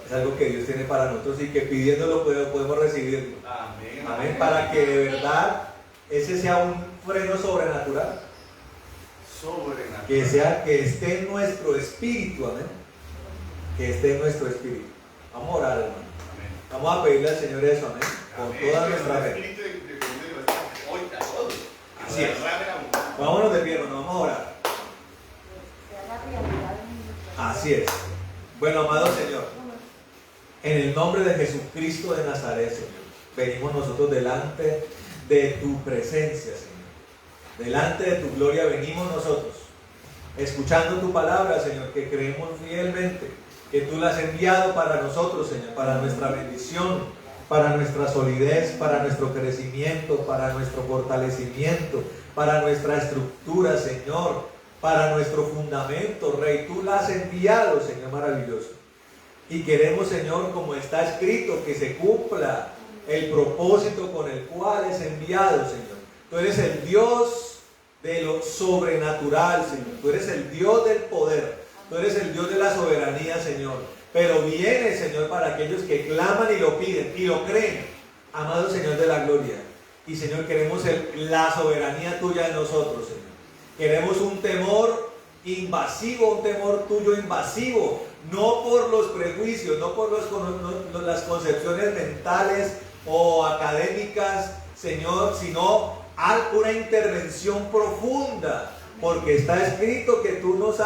Es algo que Dios tiene para nosotros y que pidiéndolo podemos recibirlo. Amén. Amén. Para que de verdad ese sea un freno sobrenatural. Sobrenatural. Que esté en nuestro espíritu. Amén. Que esté en nuestro espíritu. Vamos a orar, hermano. Amén. Vamos a pedirle al Señor eso. Amén. Con toda nuestra fe. Así es. Vámonos de pie, hermano, vamos a orar. Así es. Bueno, amado Señor, en el nombre de Jesucristo de Nazaret, Señor, venimos nosotros delante de tu presencia, Señor. Delante de tu gloria venimos nosotros, escuchando tu palabra, Señor, que creemos fielmente que tú la has enviado para nosotros, Señor, para nuestra bendición, para nuestra solidez, para nuestro crecimiento, para nuestro fortalecimiento, para nuestra estructura, Señor, para nuestro fundamento, Rey. Tú la has enviado, Señor maravilloso. Y queremos, Señor, como está escrito, que se cumpla el propósito con el cual es enviado, Señor. Tú eres el Dios de lo sobrenatural, Señor. Tú eres el Dios del poder. Tú eres el Dios de la soberanía, Señor. Pero viene, Señor, para aquellos que claman y lo piden y lo creen. Amado Señor de la gloria. Y, Señor, queremos la soberanía tuya en nosotros, Señor. Queremos un temor invasivo, un temor tuyo invasivo. No por los prejuicios, no por las concepciones mentales o académicas, Señor, sino una intervención profunda porque está escrito que tú nos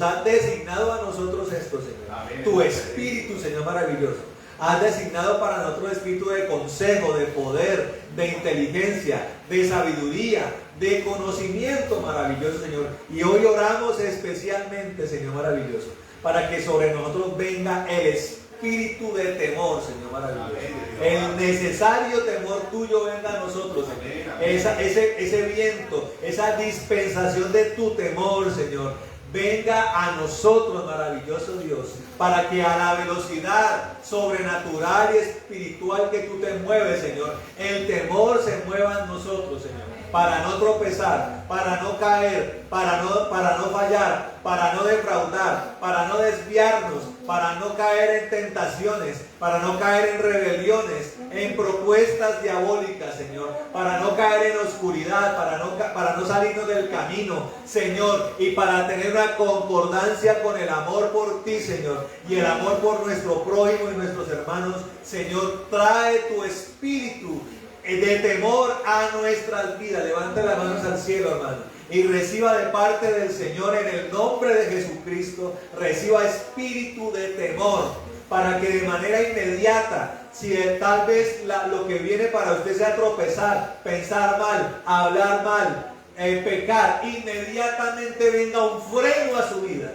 has designado a nosotros esto, Señor. Amén. Tu espíritu, Señor, maravilloso. Has designado para nosotros espíritu de consejo, de poder, de inteligencia, de sabiduría, de conocimiento maravilloso, Señor. Y hoy oramos especialmente, Señor maravilloso, para que sobre nosotros venga el espíritu de temor, Señor maravilloso. El necesario temor tuyo venga a nosotros, Señor. Ese viento, esa dispensación de tu temor, Señor, venga a nosotros, maravilloso Dios, para que a la velocidad sobrenatural y espiritual que tú te mueves, Señor, el temor se mueva en nosotros, Señor, para no tropezar, para no caer, para no fallar, para no defraudar, para no desviarnos, para no caer en tentaciones, para no caer en rebeliones, en propuestas diabólicas, Señor, para no caer en oscuridad, para no salirnos del camino, Señor, y para tener una concordancia con el amor por ti, Señor, y el amor por nuestro prójimo y nuestros hermanos. Señor, trae tu espíritu de temor a nuestras vidas. Levante las manos al cielo, hermano, y reciba de parte del Señor, en el nombre de Jesucristo, reciba espíritu de temor, para que de manera inmediata, si tal vez lo que viene para usted sea tropezar, pensar mal, hablar mal, pecar, inmediatamente venga un freno a su vida.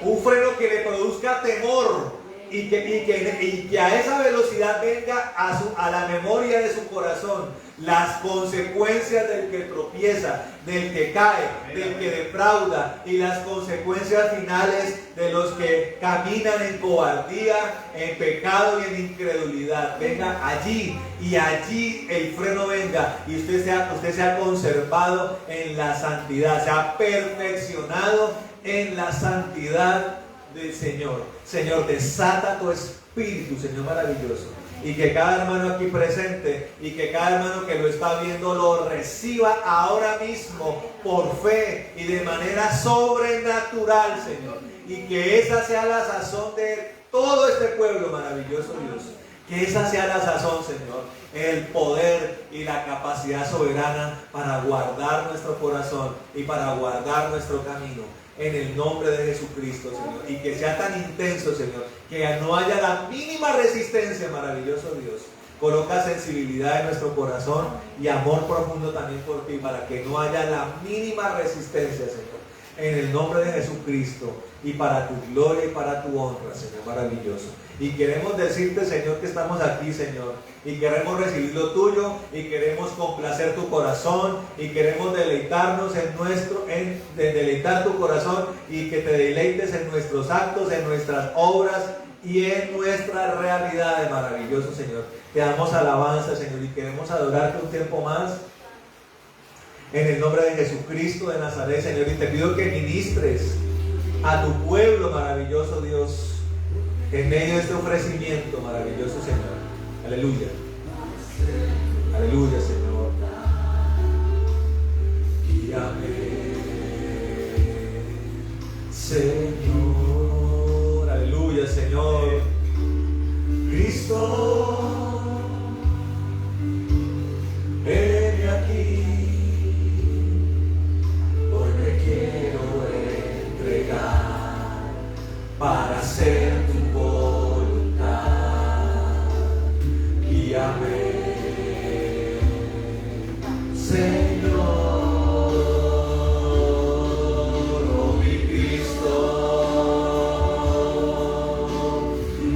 Un freno que le produzca temor, y que a esa velocidad venga a la memoria de su corazón las consecuencias del que tropieza, del que cae, del que defrauda, y las consecuencias finales de los que caminan en cobardía, en pecado y en incredulidad. Venga allí, y allí el freno venga, y usted sea conservado en la santidad, sea perfeccionado en la santidad del Señor. Señor, desata tu espíritu, Señor maravilloso, y que cada hermano aquí presente y que cada hermano que lo está viendo lo reciba ahora mismo por fe y de manera sobrenatural, Señor, y que esa sea la sazón de todo este pueblo maravilloso, Dios. Que esa sea la sazón, Señor, el poder y la capacidad soberana para guardar nuestro corazón y para guardar nuestro camino, en el nombre de Jesucristo, Señor. Y que sea tan intenso, Señor, que no haya la mínima resistencia, maravilloso Dios. Coloca sensibilidad en nuestro corazón y amor profundo también por ti, para que no haya la mínima resistencia, Señor, en el nombre de Jesucristo, y para tu gloria y para tu honra, Señor maravilloso. Y queremos decirte, Señor, que estamos aquí, Señor, y queremos recibir lo tuyo, y queremos complacer tu corazón, y queremos deleitarnos en deleitar tu corazón, y que te deleites en nuestros actos, en nuestras obras y en nuestras realidades, maravilloso Señor. Te damos alabanza, Señor, y queremos adorarte un tiempo más en el nombre de Jesucristo de Nazaret, Señor, y te pido que ministres a tu pueblo, maravilloso Dios, en medio de este ofrecimiento, maravilloso Señor. Aleluya. Aleluya, Señor. Guíame, Señor. Aleluya, Señor. Cristo, ven aquí. Hoy me quiero entregar para hacer tu voluntad. Guíame, Señor, oh mi Cristo,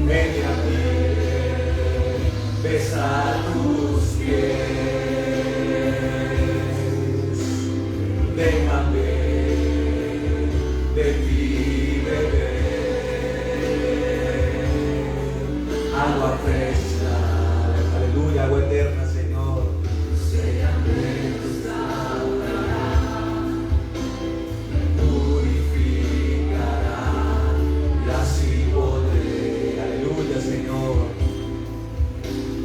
ven a mí, besar tus pies, déjame de ti beber agua fresca, aleluya, agua eterna, Señor. Purificará y así podré, aleluya, Señor,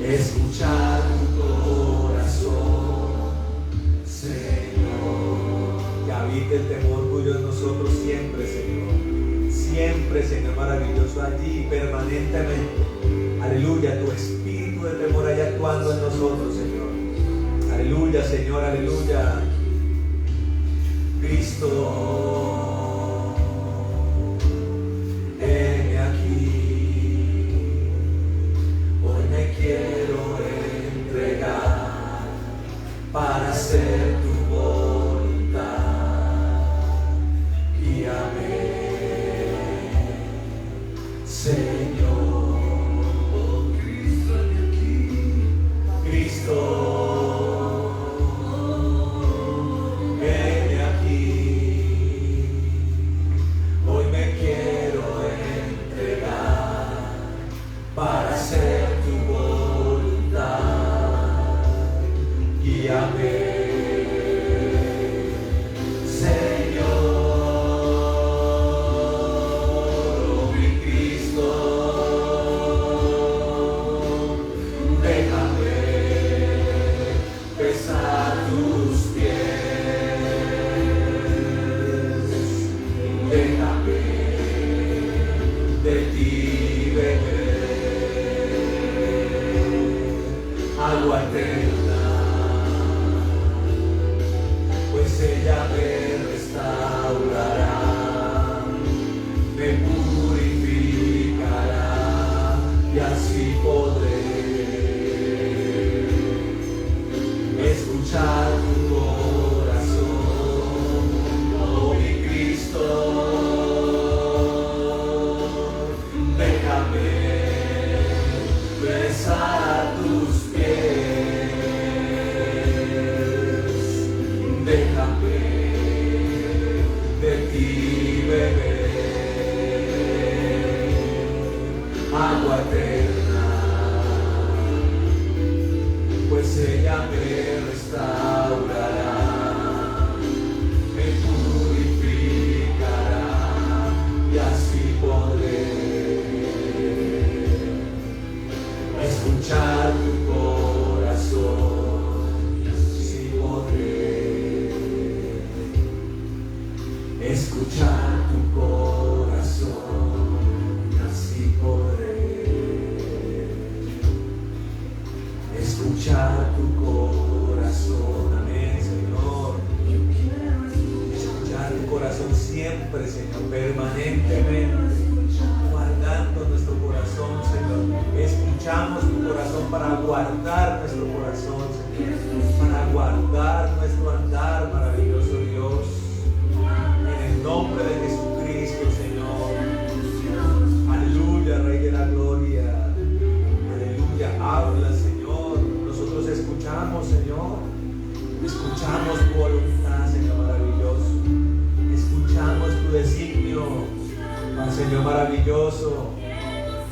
escuchar tu corazón, Señor. Que habite el temor tuyo en nosotros siempre, Señor. Siempre, Señor maravilloso, allí permanentemente. Aleluya, tu espíritu de temor allá actuando en nosotros, Señor. Aleluya, Señor, aleluya. Cristo, heme aquí, hoy me quiero entregar para hacer tu voluntad. Guíame, Señor. Oh, Cristo, heme aquí, Cristo. Para hacer tu voluntad, guíame, Señor, oh mi Cristo, déjame besar tus pies, déjame de ti beber agua eterna, pues ella me restaurará, me purificará y así podré escuchar tu corazón, oh mi Cristo, déjame besar tus déjame de ti beber agua eterna, pues ella me restaurará, me purificará y así podré escuchar tu corazón, y así podré escuchar tu corazón, y así podré escuchar tu corazón. Amén, Señor. Escuchar tu corazón siempre, Señor, permanentemente, guardando nuestro corazón, Señor. Escuchamos tu corazón para guardar nuestro corazón, Señor, para guardar nuestro andar, maravilloso Dios. En el nombre de Jesucristo, Señor. Aleluya, Rey de la Gloria. Aleluya, habla, Señor. Nosotros escuchamos, Señor. Escuchamos tu voluntad, Señor maravilloso. Escuchamos tu designio, Señor maravilloso.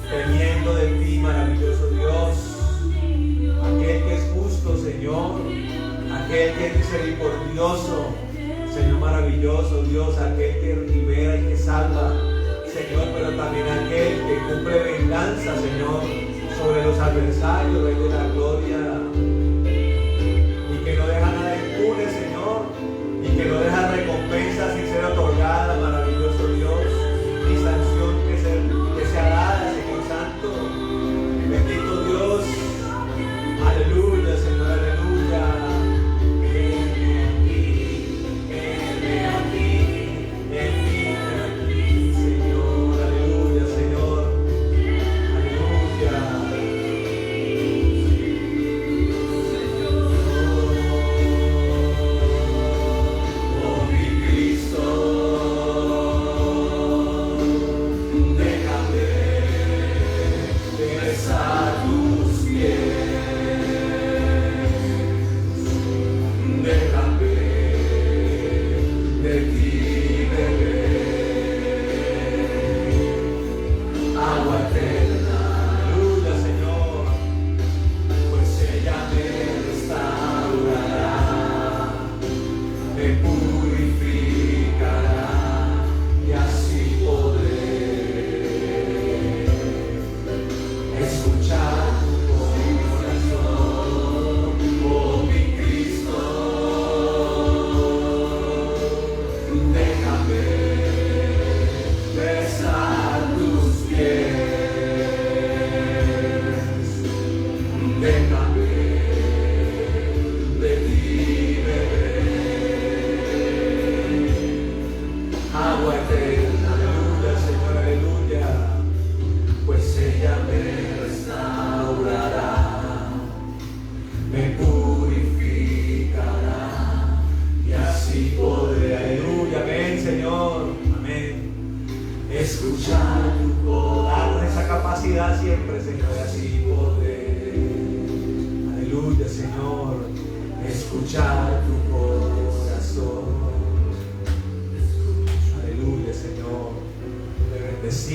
Temiendo de ti, maravilloso Dios. Aquel que es justo, Señor. Aquel que es misericordioso, Señor maravilloso Dios, aquel que libera y que salva, Señor, pero también aquel que cumple venganza, Señor, sobre los adversarios, Rey de la Gloria, y que no deja nada impune, Señor, y que no deja recompensa sin ser otorgada, maravilloso Dios, ni sanción que sea dada, Señor Santo. Bendito Dios, aleluya, Señor, aleluya.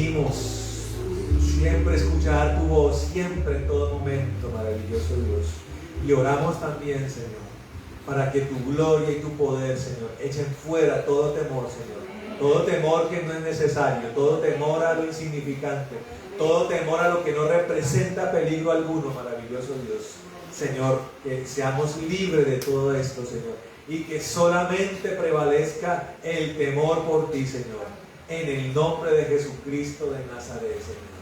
bendecimos siempre escuchar tu voz, siempre en todo momento, maravilloso Dios. Y oramos también, Señor, para que tu gloria y tu poder, Señor, echen fuera todo temor, Señor. Todo temor que no es necesario, todo temor a lo insignificante, todo temor a lo que no representa peligro alguno, maravilloso Dios. Señor, que seamos libres de todo esto, Señor, y que solamente prevalezca el temor por ti, Señor, en el nombre de Jesucristo de Nazaret, Señor.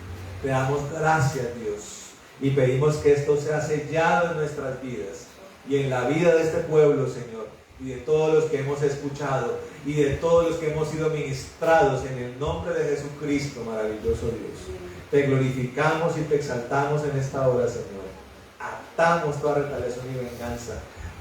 Te damos gracias, Dios, y pedimos que esto sea sellado en nuestras vidas y en la vida de este pueblo, Señor, y de todos los que hemos escuchado y de todos los que hemos sido ministrados en el nombre de Jesucristo, maravilloso Dios. Te glorificamos y te exaltamos en esta hora, Señor. Atamos toda retaliación y venganza,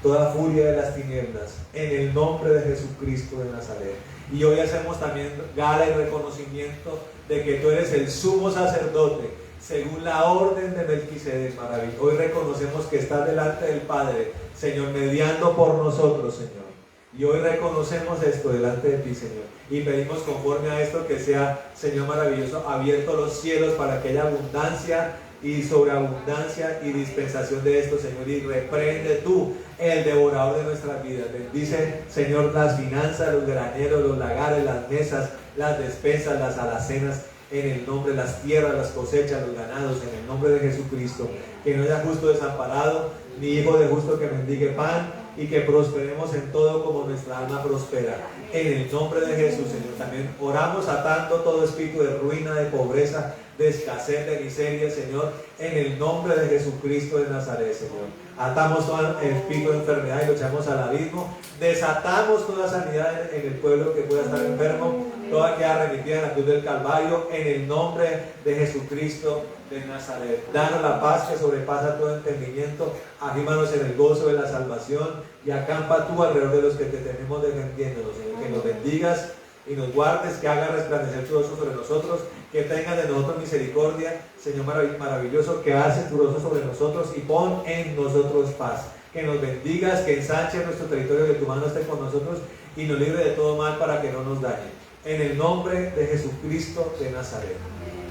toda furia de las tinieblas, en el nombre de Jesucristo de Nazaret. Y hoy hacemos también gala y reconocimiento de que tú eres el sumo sacerdote, según la orden de Melquisedec, maravilloso. Hoy reconocemos que estás delante del Padre, Señor, mediando por nosotros, Señor. Y hoy reconocemos esto delante de ti, Señor. Y pedimos conforme a esto que sea, Señor maravilloso, abiertos los cielos para que haya abundancia y sobreabundancia y dispensación de esto, Señor. Y reprende tú el devorador de nuestras vidas. Bendice, Señor, las finanzas, los graneros, los lagares, las mesas, las despensas, las alacenas, en el nombre de las tierras, las cosechas, los ganados, en el nombre de Jesucristo. Que no haya justo desamparado, ni hijo de justo que mendigue pan, y que prosperemos en todo como nuestra alma prospera. En el nombre de Jesús, Señor. También oramos atando todo espíritu de ruina, de pobreza, de escasez, de miseria, Señor, en el nombre de Jesucristo de Nazaret, Señor. Atamos todo el espíritu de enfermedad y lo echamos al abismo. Desatamos toda sanidad en el pueblo que pueda estar enfermo, toda queda remitida en la cruz del Calvario, en el nombre de Jesucristo de Nazaret. Danos la paz que sobrepasa todo entendimiento, afírmanos en el gozo de la salvación y acampa tú alrededor de los que te tenemos defendiéndonos, Señor. Que nos bendigas y nos guardes, que haga resplandecer tu rostro sobre nosotros, que tengas de nosotros misericordia, Señor maravilloso, que hace tu rostro sobre nosotros y pon en nosotros paz. Que nos bendigas, que ensanche nuestro territorio, que tu mano esté con nosotros y nos libre de todo mal para que no nos dañe. En el nombre de Jesucristo de Nazaret.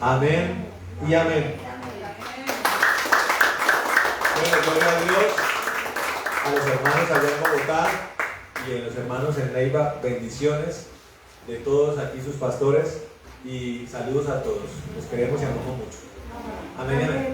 Amén y amén. Bueno, gloria a Dios, a los hermanos allá en Bogotá y a los hermanos en Neiva, bendiciones de todos aquí sus pastores y saludos a todos. Los queremos y amamos mucho. Amén y amén.